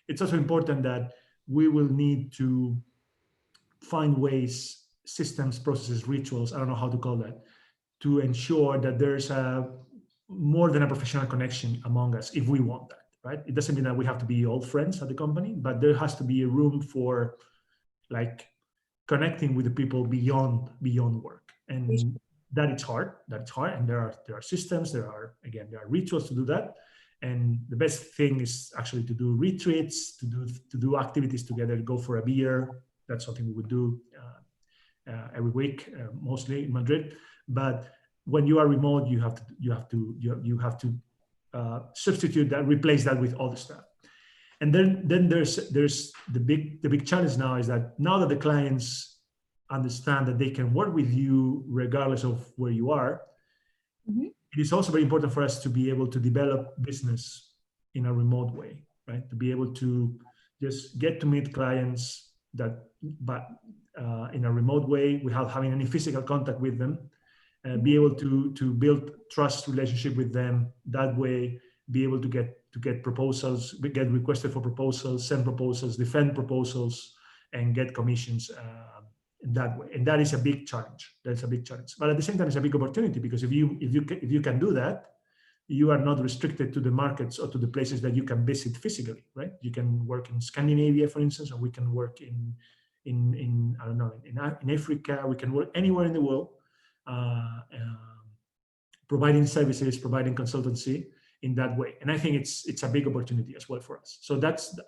It's also important that we will need to find ways, systems, processes, rituals, I don't know how to call that, to ensure that there's more than a professional connection among us if we want that, right? It doesn't mean that we have to be all friends at the company, but there has to be a room for like connecting with the people beyond work. And that it's hard, and there are systems, there are rituals to do that. And the best thing is actually to do retreats, to do activities together, go for a beer. That's something we would do every week, mostly in Madrid. But when you are remote, you have to substitute that, replace that with other stuff. And then there's the big challenge now is that now that the clients understand that they can work with you regardless of where you are, mm-hmm. It is also very important for us to be able to develop business in a remote way, right? To be able to just get to meet clients but in a remote way without having any physical contact with them, be able to build trust relationship with them that way, be able to get proposals, get requested for proposals, send proposals, defend proposals, and get commissions in that way. And that is a big challenge. That's a big challenge. But at the same time, it's a big opportunity, because if you can do that, you are not restricted to the markets or to the places that you can visit physically, right? You can work in Scandinavia, for instance, or we can work in I don't know, in Africa. We can work anywhere in the world, providing services, providing consultancy in that way. And I think it's a big opportunity as well for us. So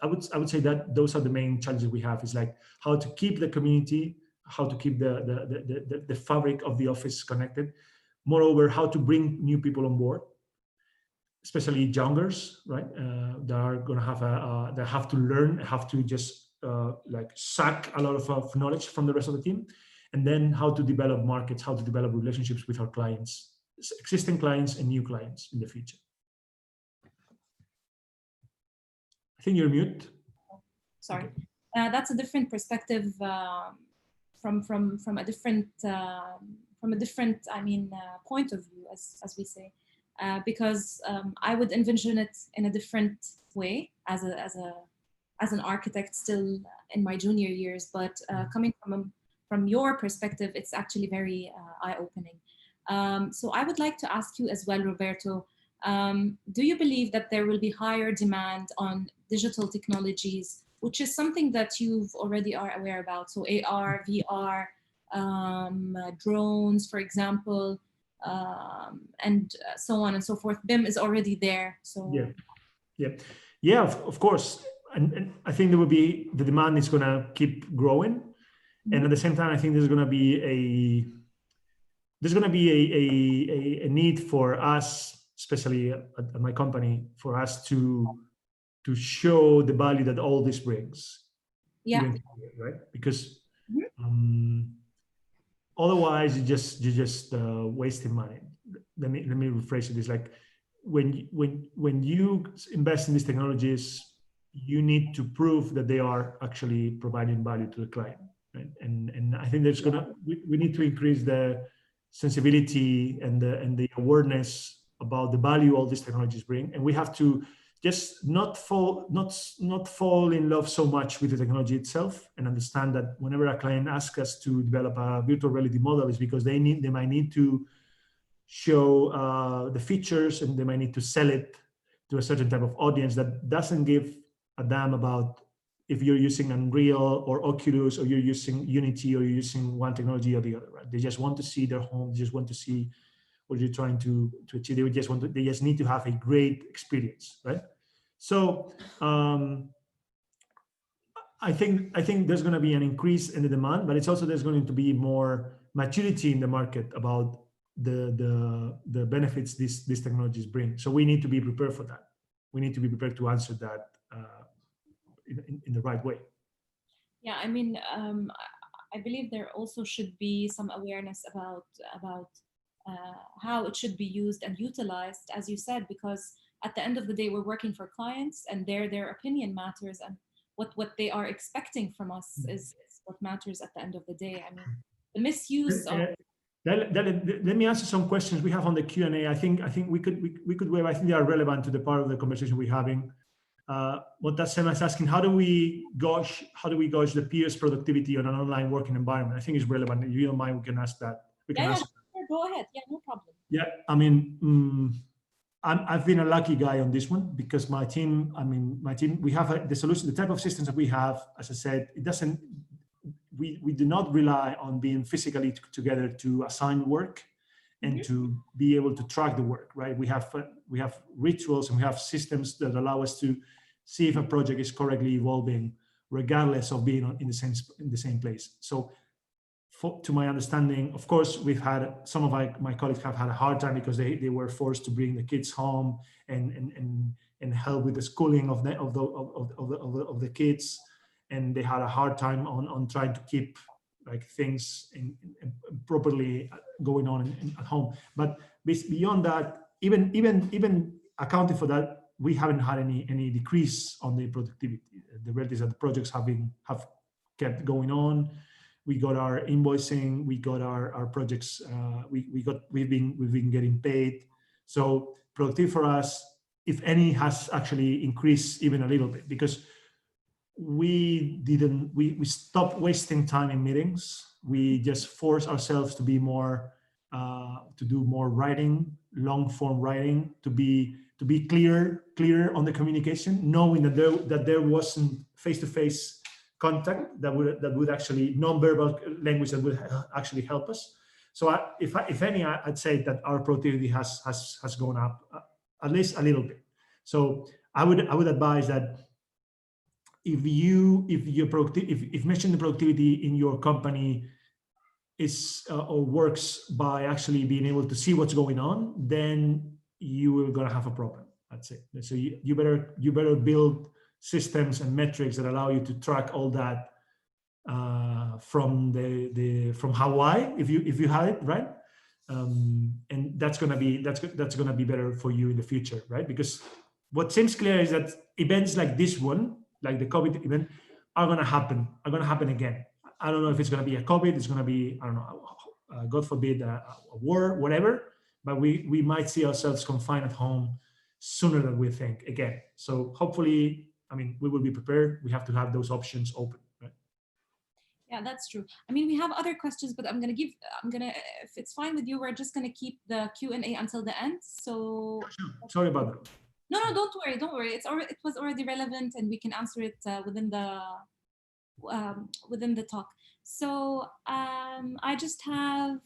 I would say that those are the main challenges we have, is like how to keep the community, how to keep the fabric of the office connected. Moreover, how to bring new people on board, especially youngers, right? That are going to have that have to learn, have to just like suck a lot of knowledge from the rest of the team. And then how to develop markets, how to develop relationships with our clients, existing clients and new clients in the future. I think you're mute. Sorry, okay. That's a different perspective from a different point of view, as we say, because I would envision it in a different way as an architect still in my junior years, but coming from your perspective, it's actually very eye-opening. So I would like to ask you as well, Roberto, do you believe that there will be higher demand on digital technologies, which is something that you've already are aware about? So AR, VR, drones, for example, and so on and so forth. BIM is already there. So yeah, of course. And I think the demand is going to keep growing. Mm-hmm. And at the same time, I think there's going to be a need for us, especially at my company, for us to show the value that all this brings. Yeah. Right? Because otherwise you're just wasting money. Let me rephrase it. It's like when you invest in these technologies, you need to prove that they are actually providing value to the client. Right? And I think we need to increase the sensibility and the awareness about the value all these technologies bring, and we have to just not fall in love so much with the technology itself, and understand that whenever a client asks us to develop a virtual reality model, is because they might need to show the features, and they might need to sell it to a certain type of audience that doesn't give a damn about if you're using Unreal or Oculus, or you're using Unity, or you're using one technology or the other, right? They just want to see their home. They just want to see what you're trying to achieve. They just need to have a great experience, right? So I think there's going to be an increase in the demand, but it's also there's going to be more maturity in the market about the benefits these technologies bring. So we need to be prepared for that. We need to be prepared to answer that in the right way. Yeah, I mean, I believe there also should be some awareness about how it should be used and utilized, as you said, because at the end of the day, we're working for clients, and their opinion matters, and what they are expecting from us is what matters at the end of the day. I mean, the misuse of. Let me answer some questions we have on the Q&A. I think we could wait. I think they are relevant to the part of the conversation we're having. What that Sema is asking, how do we gauge the peers' productivity on an online working environment? I think it's relevant. If you don't mind, we can ask that. Go ahead. Yeah, no problem. Yeah, I mean, I've been a lucky guy on this one, because my team, we have the solution, the type of systems that we have, as I said, it doesn't, we do not rely on being physically together to assign work and to be able to track the work, right? We have rituals, and we have systems that allow us to see if a project is correctly evolving, regardless of being in the same place. So, to my understanding, of course, we've had some of my colleagues have had a hard time because they were forced to bring the kids home and help with the schooling of the kids, and they had a hard time on trying to keep like things properly going on at home. But beyond that, even accounting for that, we haven't had any decrease on the productivity. The reality is that the projects have kept going on. We got our invoicing, we got our projects, we've been getting paid. So productivity for us, if any, has actually increased even a little bit, because we stopped wasting time in meetings. We just forced ourselves to be more, to do more writing, long form writing, to be clear on the communication, knowing that there wasn't face-to-face contact that would actually, non-verbal language that would actually help us. So if any, I'd say that our productivity has gone up at least a little bit. So I would advise that if measuring the productivity in your company is or works by actually being able to see what's going on, then you are gonna have a problem. That's it. So you better build systems and metrics that allow you to track all that from Hawaii, if you had it, right? And that's gonna be better for you in the future, right? Because what seems clear is that events like this one, like the COVID event, are gonna happen again. I don't know if it's gonna be a COVID, it's gonna be, I don't know, God forbid, a war, whatever. But we might see ourselves confined at home sooner than we think again. So hopefully, I mean, we will be prepared. We have to have those options open, right? Yeah, that's true. I mean, we have other questions, but I'm gonna, if it's fine with you, we're just gonna keep the Q&A until the end. So sure. Sorry about that. No, don't worry. It was already relevant, and we can answer it within the talk. So I just have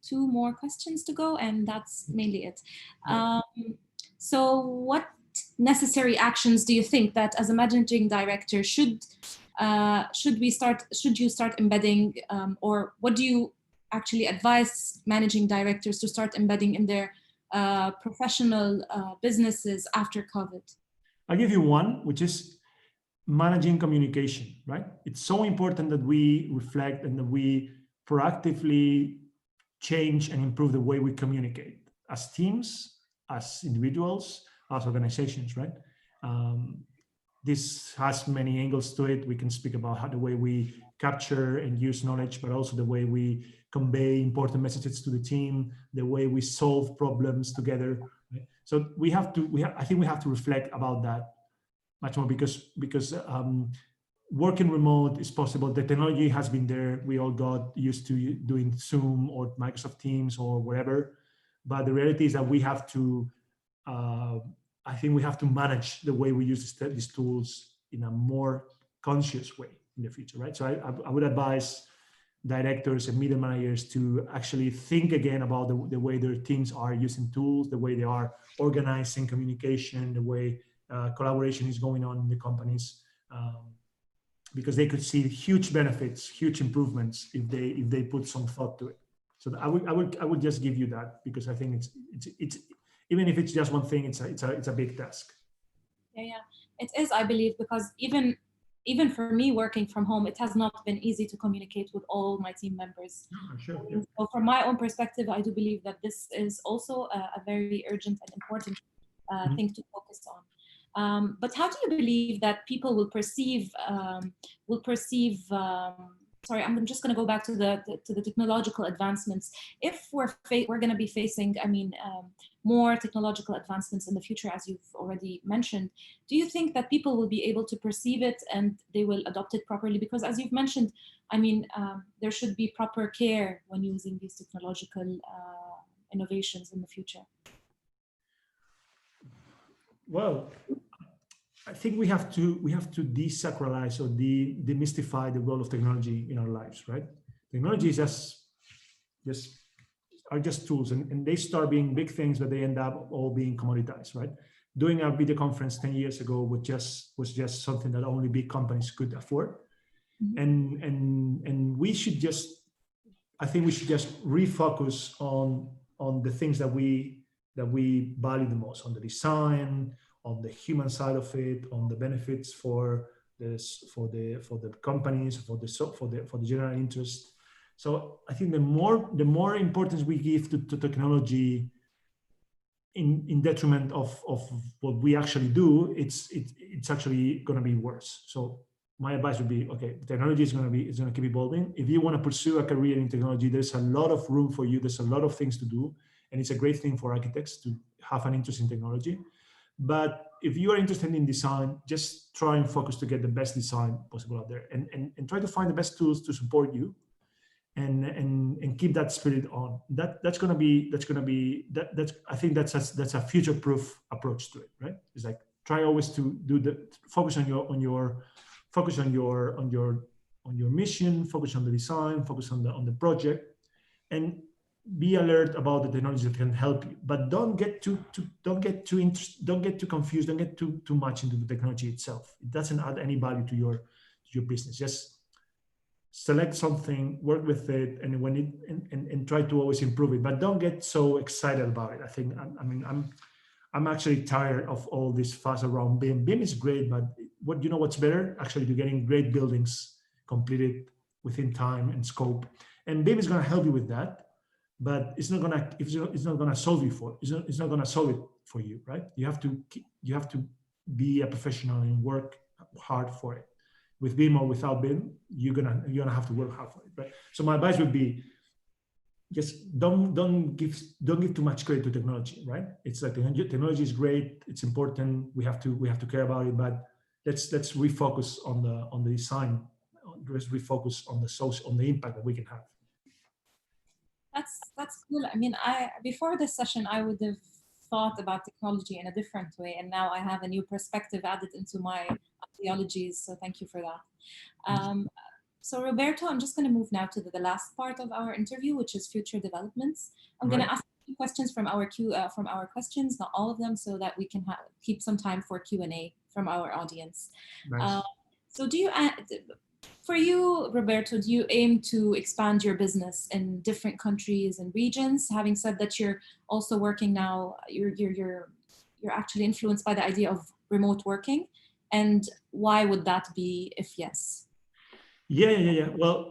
2 more questions to go, and that's mainly it. So what necessary actions do you think that as a managing director should you start embedding, or what do you actually advise managing directors to start embedding in their professional businesses after COVID? I'll give you one, which is managing communication, right? It's so important that we reflect and that we proactively change and improve the way we communicate as teams, as individuals, as organizations, right? This has many angles to it. We can speak about how the way we capture and use knowledge, but also the way we convey important messages to the team, the way we solve problems together. Right? So I think we have to reflect about that much more, because working remote is possible. The technology has been there. We all got used to doing Zoom or Microsoft Teams or whatever. But the reality is that we have to, I think we have to manage the way we use these tools in a more conscious way in the future, right? So I would advise directors and middle managers to actually think again about the way their teams are using tools, the way they are organizing communication, the way collaboration is going on in the companies, because they could see huge benefits, huge improvements if they put some thought to it. So I would just give you that, because I think it's even if it's just one thing, it's a big task. Yeah, it is, I believe, because even for me working from home, it has not been easy to communicate with all my team members. Oh, sure, yeah. So from my own perspective, I do believe that this is also a very urgent and important thing to focus on. But how do you believe that people will perceive? Sorry, I'm just going to go back to the technological advancements. If we're going to be facing, more technological advancements in the future, as you've already mentioned, do you think that people will be able to perceive it and they will adopt it properly? Because as you've mentioned, there should be proper care when using these technological innovations in the future. Well, I think we have to desacralize or demystify the role of technology in our lives, right? Technology is are just tools, and they start being big things, but they end up all being commoditized, right? Doing a video conference 10 years ago was just something that only big companies could afford, and we should just, I think we should just refocus on the things that we value the most, on the design, on the human side of it, on the benefits for the companies, for the general interest. So I think the more importance we give to technology in detriment of what we actually do, it's actually going to be worse. So my advice would be, okay, technology is going to keep evolving. If you want to pursue a career in technology, there's a lot of room for you. There's a lot of things to do, and it's a great thing for architects to have an interest in technology. But if you are interested in design, just try and focus to get the best design possible out there, and try to find the best tools to support you, and keep that spirit on. That's I think that's a future-proof approach to it, right? It's like, try always to focus on your mission, focus on the design, focus on the project, and be alert about the technologies that can help you. But don't get too confused, don't get too much into the technology itself. It doesn't add any value to your business. Just select something, work with it, and try to always improve it. But don't get so excited about it. I think I'm actually tired of all this fuss around BIM. BIM is great, but what's better? Actually, to getting great buildings completed within time and scope. And BIM is going to help you with that, but it's not going to solve it for you, right? You have to be a professional and work hard for it. With BIM or without BIM, you're gonna have to work hard for it, right? So my advice would be, just don't give too much credit to technology, right? It's like technology is great, it's important, we have to care about it, but let's refocus on the design, let's refocus on the impact that we can have. That's cool. Before this session, I would have thought about technology in a different way, and now I have a new perspective added into my ideologies, so thank you for that. So Roberto, I'm just going to move now to the last part of our interview, which is future developments. I'm going to ask you questions from our questions, not all of them, so that we can keep some time for Q&A from our audience. Nice. So for you, Roberto, do you aim to expand your business in different countries and regions? Having said that, you're also working now, you're actually influenced by the idea of remote working. And why would that be, if yes? Yeah. Well,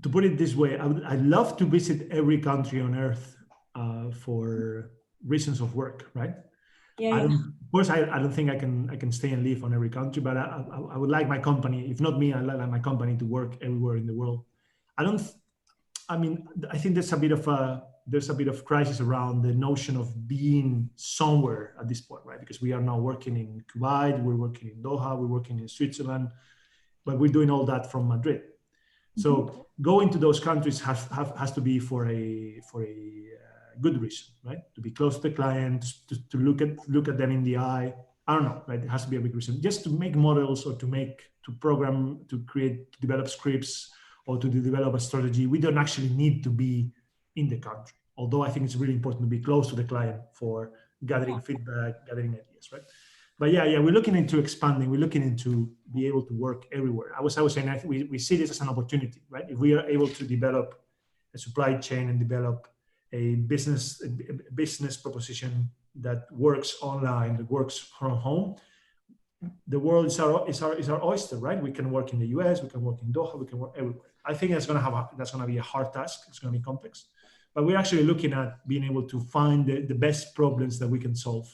to put it this way, I'd love to visit every country on earth for reasons of work, right? Yeah. Of course, I don't think I can stay and live on every country, but I would like my company, if not me, I'd like my company to work everywhere in the world. I think there's a bit of crisis around the notion of being somewhere at this point, right? Because we are now working in Kuwait, we're working in Doha, we're working in Switzerland, but we're doing all that from Madrid. So going to those countries has to be for a good reason, right? To be close to the client, to look at them in the eye, I don't know, right? It has to be a big reason. Just to make models or to program, to develop scripts or to develop a strategy, we don't actually need to be in the country. Although I think it's really important to be close to the client for gathering feedback, gathering ideas, right? But yeah, we're looking into expanding. We're looking into be able to work everywhere. I was saying, I think we see this as an opportunity, right? If we are able to develop a supply chain and develop a business proposition that works online, that works from home, the world is our oyster, right? We can work in the US, we can work in Doha, we can work everywhere. I think that's going to be a hard task. It's going to be complex, but we're actually looking at being able to find the best problems that we can solve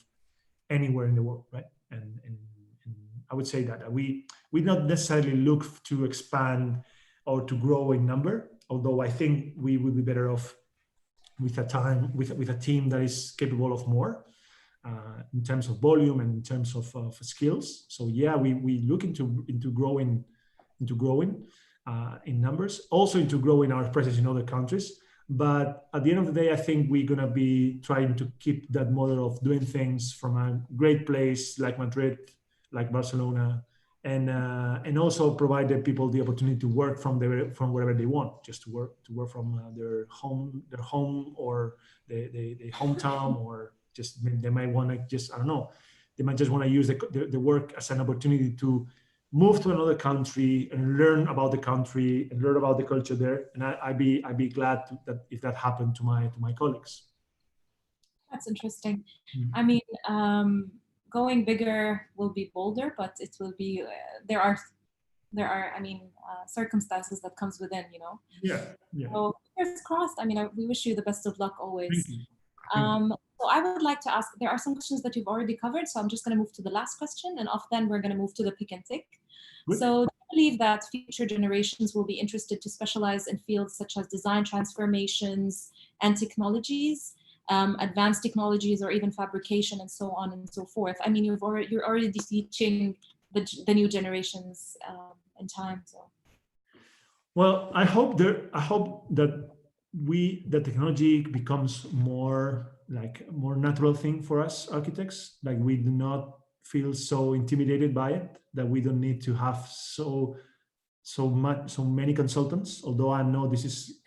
anywhere in the world, right? And I would say that we not necessarily look to expand or to grow in number, although I think we would be better off with a team that is capable of more in terms of volume and in terms of skills. So yeah, we look into growing in numbers, also into growing our presence in other countries. But at the end of the day, I think we're going to be trying to keep that model of doing things from a great place like Madrid, like Barcelona, and also provide the people the opportunity to work from wherever they want, just to work from their home or the hometown, or just they might want to just, I don't know, they might just want to use the work as an opportunity to move to another country and learn about the country and learn about the culture there. And I'd be glad that if that happened to my colleagues. That's interesting. Mm-hmm. I mean, going bigger will be bolder, but it will be there are I mean circumstances that comes within, you know. Yeah. So fingers crossed. I mean, we wish you the best of luck always. Thank you. So I would like to ask, there are some questions that you've already covered, so I'm just going to move to the last question, and off then we're going to move to the pick and tick. Good. So do you believe that future generations will be interested to specialize in fields such as design transformations and technologies, advanced technologies, or even fabrication, and so on and so forth? I mean, you're already teaching the new generations in time. So, well, I hope that the technology becomes more natural thing for us architects. Like, we do not feel so intimidated by it, that we don't need to have so many consultants. Although I know this is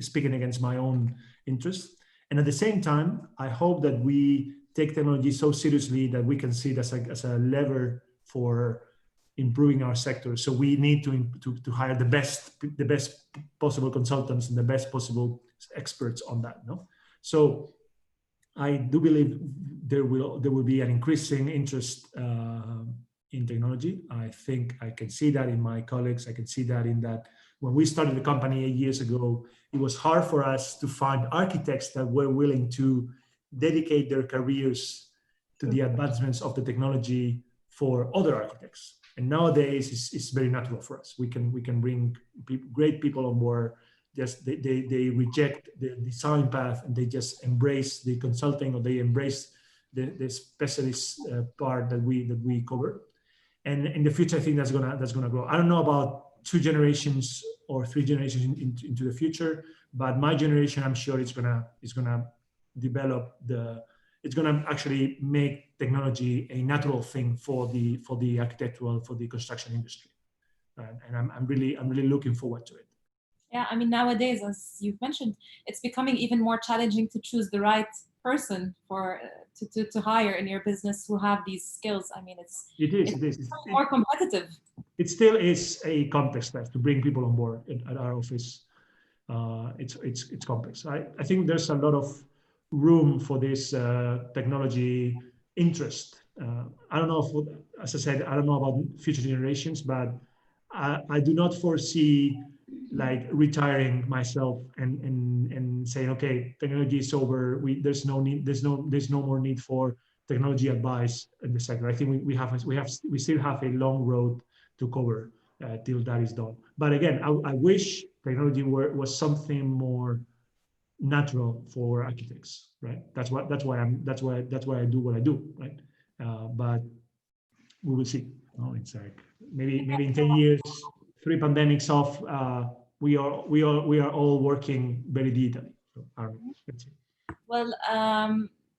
speaking against my own interest. And at the same time, I hope that we take technology so seriously that we can see it as a lever for improving our sector. So we need to hire the best possible consultants and the best possible experts on that. No, so I do believe there will be an increasing interest in technology. I think I can see that in my colleagues. I can see that in that when we started the company 8 years ago, it was hard for us to find architects that were willing to dedicate their careers to the advancements of the technology for other architects. And nowadays, it's very natural for us. We can bring great people on board. Just they reject the design path and they just embrace the consulting, or they embrace the specialist part that we cover. And in the future, I think that's gonna grow. I don't know about 2 generations or 3 generations into the future, but my generation, I'm sure it's gonna develop it's gonna actually make technology a natural thing for the architectural, for the construction industry, and I'm really looking forward to it. Yeah, I mean, nowadays, as you've mentioned, it's becoming even more challenging to choose the right person to hire in your business who have these skills. I mean, it's more competitive. It still is a complex task to bring people on board at our office. It's complex. I think there's a lot of room for this technology interest. I don't know as I said, I don't know about future generations, but I do not foresee like retiring myself and saying, okay, technology is over. There's no more need for technology advice in the sector. I think we still have a long road to cover till that is done. But again, I wish technology was something more natural for architects, right? That's why I do what I do, right? But we will see. Oh, it's like maybe in 10 years, 3 pandemics off, we are all working very digitally. So, I don't know. Let's see. Well,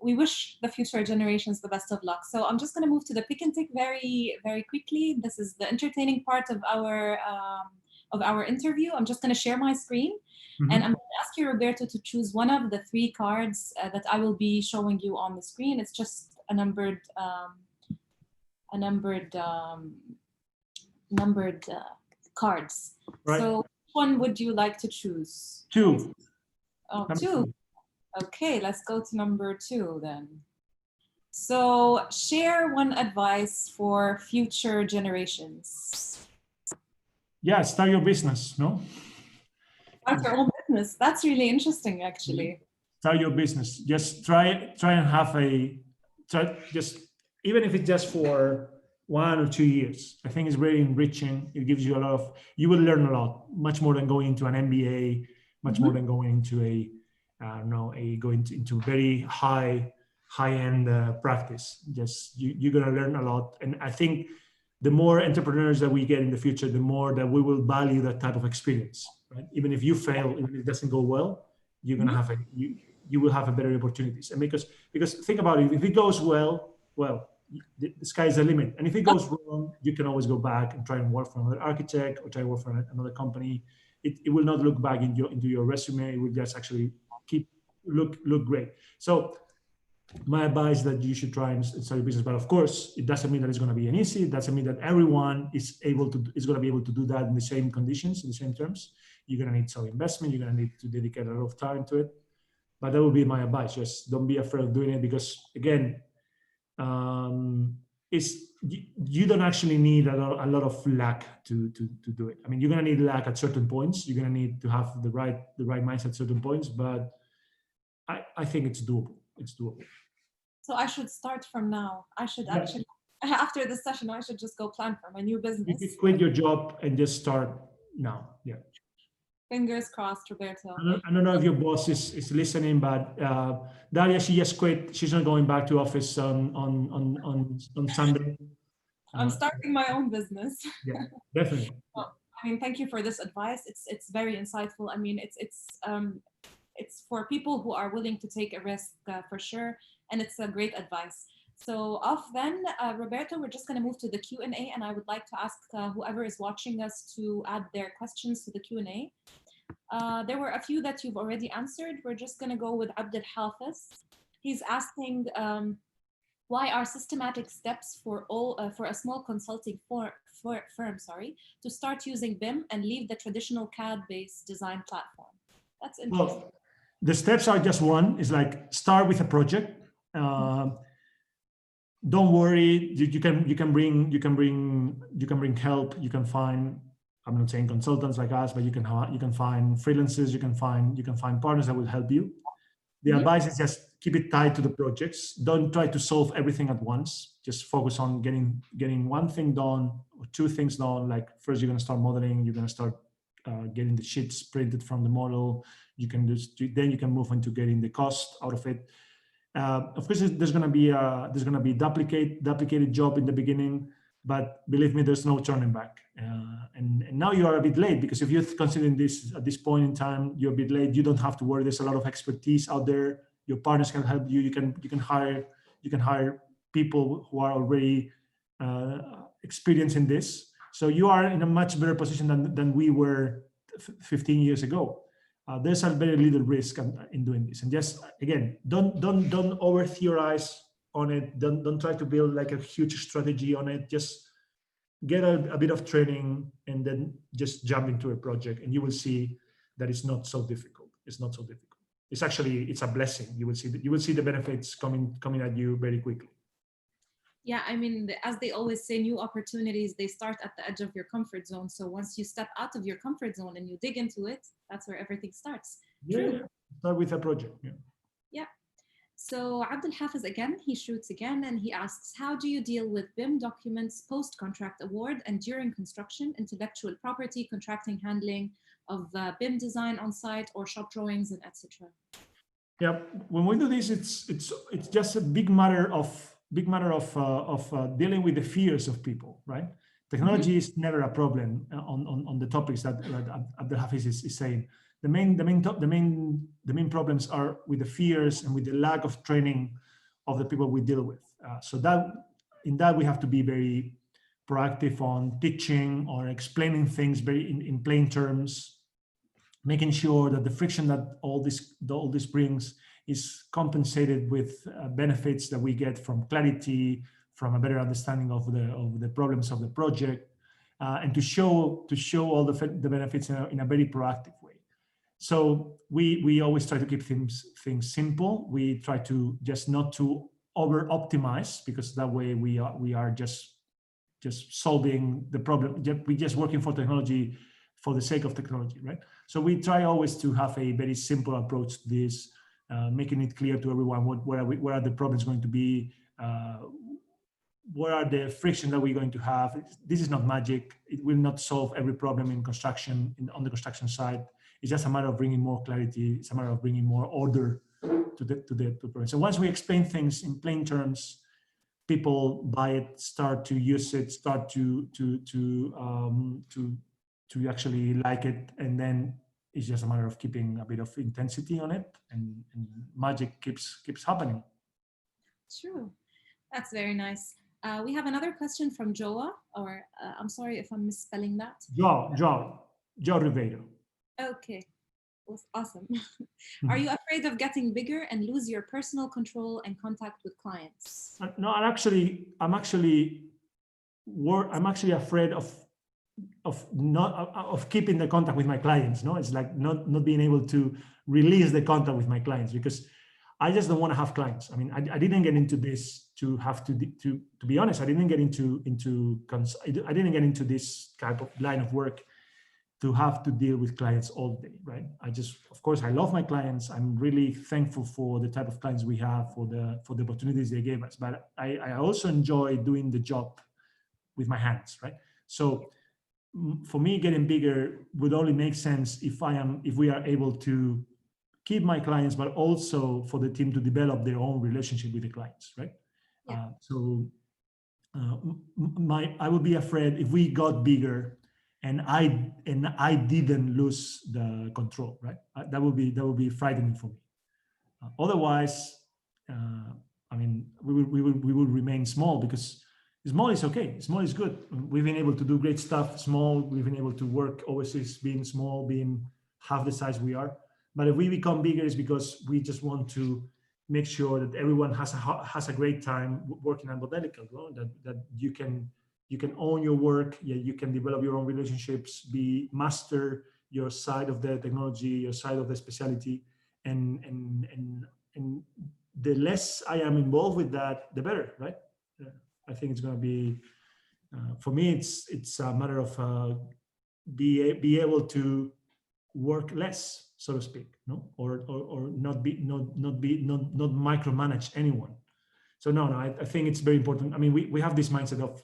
we wish the future generations the best of luck. So I'm just going to move to the pick and tick very, very quickly. This is the entertaining part of our interview. I'm just going to share my screen, and I'm going to ask you, Roberto, to choose one of the 3 cards that I will be showing you on the screen. It's just a numbered cards. Right. So which one would you like to choose? 2. Oh, 2. Okay, let's go to number 2 then. So share one advice for future generations. Yeah, start your business, no? Start your own business. That's really interesting, actually. Start your business. Just try and have even if it's just for 1 or 2 years. I think it's very enriching. It gives you you will learn a lot, much more than going into an MBA, much more than going into into very high-end practice. Just you're gonna learn a lot. And I think the more entrepreneurs that we get in the future, the more that we will value that type of experience. Right? Even if you fail, even if it doesn't go well, you're gonna have you will have a better opportunities. And because think about it, if it goes well, the sky's the limit. And if it goes wrong, you can always go back and try and work for another architect or try to work for another company. It will not look back into your resume. It will just actually look great. So my advice is that you should try and start your business. But of course, it doesn't mean that it's going to be an easy. It doesn't mean that everyone is going to be able to do that in the same conditions, in the same terms. You're going to need some investment. You're going to need to dedicate a lot of time to it. But that would be my advice. Just don't be afraid of doing it, because again, you don't actually need a lot of luck to do it. I mean, you're going to need luck at certain points. You're going to need to have the right mindset at certain points. But I think it's doable. It's doable. So I should start from now. I should actually, after this session, I should just go plan for my new business. You could quit your job and just start now. Yeah. Fingers crossed, Roberto. I don't know if your boss is listening, but Dalia, she just quit. She's not going back to office on Sunday. I'm starting my own business. Yeah, definitely. Well, I mean, thank you for this advice. It's very insightful. I mean, it's for people who are willing to take a risk for sure, and it's a great advice. So then, Roberto, we're just going to move to the Q&A, and I would like to ask whoever is watching us to add their questions to the Q&A. There were a few that you've already answered. We're just going to go with Abdul Hafiz. He's asking, why are systematic steps for a small consulting firm, to start using BIM and leave the traditional CAD-based design platform? That's interesting. Well, the steps are just one. It's like start with a project. Don't worry. You can bring help. You can find. I'm not saying consultants like us, but you can find freelancers. You can find partners that will help you. The advice is just keep it tied to the projects. Don't try to solve everything at once. Just focus on getting one thing done or 2 things done. Like first, you're going to start modeling. You're going to start getting the sheets printed from the model. Then you can move into getting the cost out of it. Of course, there's going to be duplicated job in the beginning, but believe me, there's no turning back. And now you are a bit late, because if you're considering this at this point in time, you're a bit late. You don't have to worry. There's a lot of expertise out there. Your partners can help you. You can hire people who are already experienced in this. So you are in a much better position than we were 15 years ago. There's a very little risk in doing this. And just again, don't over theorize on it. Don't try to build like a huge strategy on it. Just get a bit of training and then just jump into a project, and you will see that it's not so difficult. It's not so difficult. It's a blessing. You will see the benefits coming at you very quickly. Yeah, I mean, as they always say, new opportunities, they start at the edge of your comfort zone. So once you step out of your comfort zone and you dig into it, that's where everything starts. Yeah, start with a project. Yeah. So Abdul Hafiz again, he shoots again, and he asks, how do you deal with BIM documents post-contract award and during construction, intellectual property, contracting, handling of BIM design on site or shop drawings, and etc.? Yeah, when we do this, it's just a big matter of dealing with the fears of people, right? Technology is never a problem on the topics that Abdul Hafiz is saying. The main problems are with the fears and with the lack of training of the people we deal with. So that in that we have to be very proactive on teaching or explaining things very in plain terms, making sure that the friction that all this brings is compensated with benefits that we get from clarity, from a better understanding of the problems of the project, and to show all the benefits in a very proactive way. So we always try to keep things simple. We try to just not to over optimize, because that way we are just solving the problem. We're just working for technology for the sake of technology, right? So we try always to have a very simple approach to this, making it clear to everyone where are the problems going to be, what are the friction that we're going to have. This is not magic. It will not solve every problem in construction, on the construction side. It's just a matter of bringing more clarity. It's a matter of bringing more order to the problem. So once we explain things in plain terms, people buy it, start to use it, start to actually like it, and then it's just a matter of keeping a bit of intensity on it, and magic keeps happening. True, that's very nice. We have another question from Joa, or I'm sorry if I'm misspelling that. Joe Ribeiro. Okay, awesome. Are you afraid of getting bigger and lose your personal control and contact with clients? No, I'm actually afraid of keeping the contact with my clients. No, it's like not being able to release the contact with my clients, because I just don't want to have clients. I mean, I didn't get into this to have to be honest. I didn't get into this type of line of work to have to deal with clients all day, right? Of course, I love my clients. I'm really thankful for the type of clients we have, for the opportunities they gave us. But I also enjoy doing the job with my hands, right? So for me, getting bigger would only make sense if we are able to keep my clients, but also for the team to develop their own relationship with the clients, right? Yeah. I would be afraid if we got bigger and I didn't lose the control, right? That would be frightening for me. Otherwise, I mean, we will remain small, because small is okay. Small is good. We've been able to do great stuff. Small, we've been able to work overseas being small, being half the size we are. But if we become bigger, it's because we just want to make sure that everyone has a great time working on Modelical, that you can own your work, you can develop your own relationships, master your side of the technology, your side of the specialty, and the less I am involved with that, the better, right? I think it's going to be, for me, it's a matter of be able to work less, so to speak, no, or not micromanage anyone. So no, I think it's very important. I mean, we have this mindset of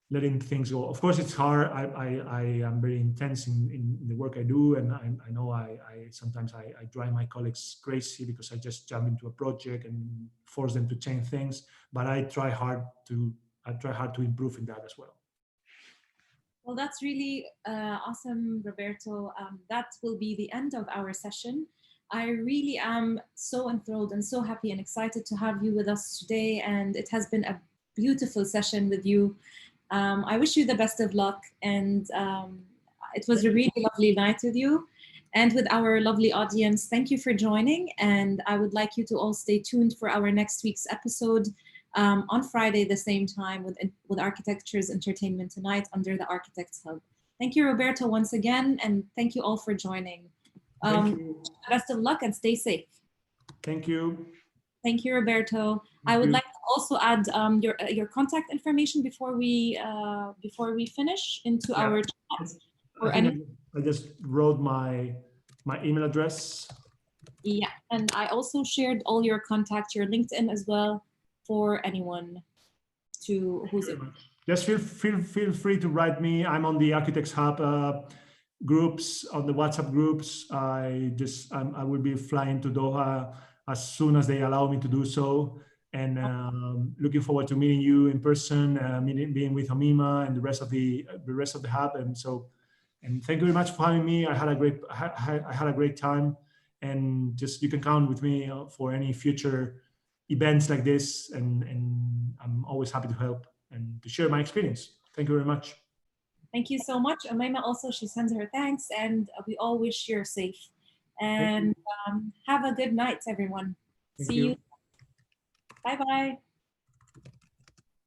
letting things go. Of course, it's hard. I am very intense in the work I do, and I know I sometimes I drive my colleagues crazy because I just jump into a project and force them to change things. But I try hard to improve in that as well. Well, that's really awesome, Roberto. That will be the end of our session. I really am so enthralled and so happy and excited to have you with us today, and it has been a beautiful session with you. I wish you the best of luck, and it was a really lovely night with you and with our lovely audience. Thank you for joining, and I would like you to all stay tuned for our next week's episode on Friday, the same time, with Architecture's Entertainment Tonight under the Architects Hub. Thank you, Roberto, once again, and thank you all for joining. Thank you. Best of luck and stay safe. Thank you. Thank you, Roberto. I would like to also add your contact information before we finish into our chat. I just wrote my email address. Yeah, and I also shared all your contacts, your LinkedIn as well, for anyone who's in. Just feel free to write me. I'm on the Architects Hub groups, on the WhatsApp groups. I will be flying to Doha as soon as they allow me to do so, and looking forward to meeting you in person, being with Hamima and the rest of the hub. And thank you very much for having me. I had a great time, and just you can count with me for any future events like this, and I'm always happy to help and to share my experience. Thank you very much. Thank you so much. Umayma also, she sends her thanks, and we all wish you're safe. And have a good night, everyone. Thank See you. you. Bye-bye.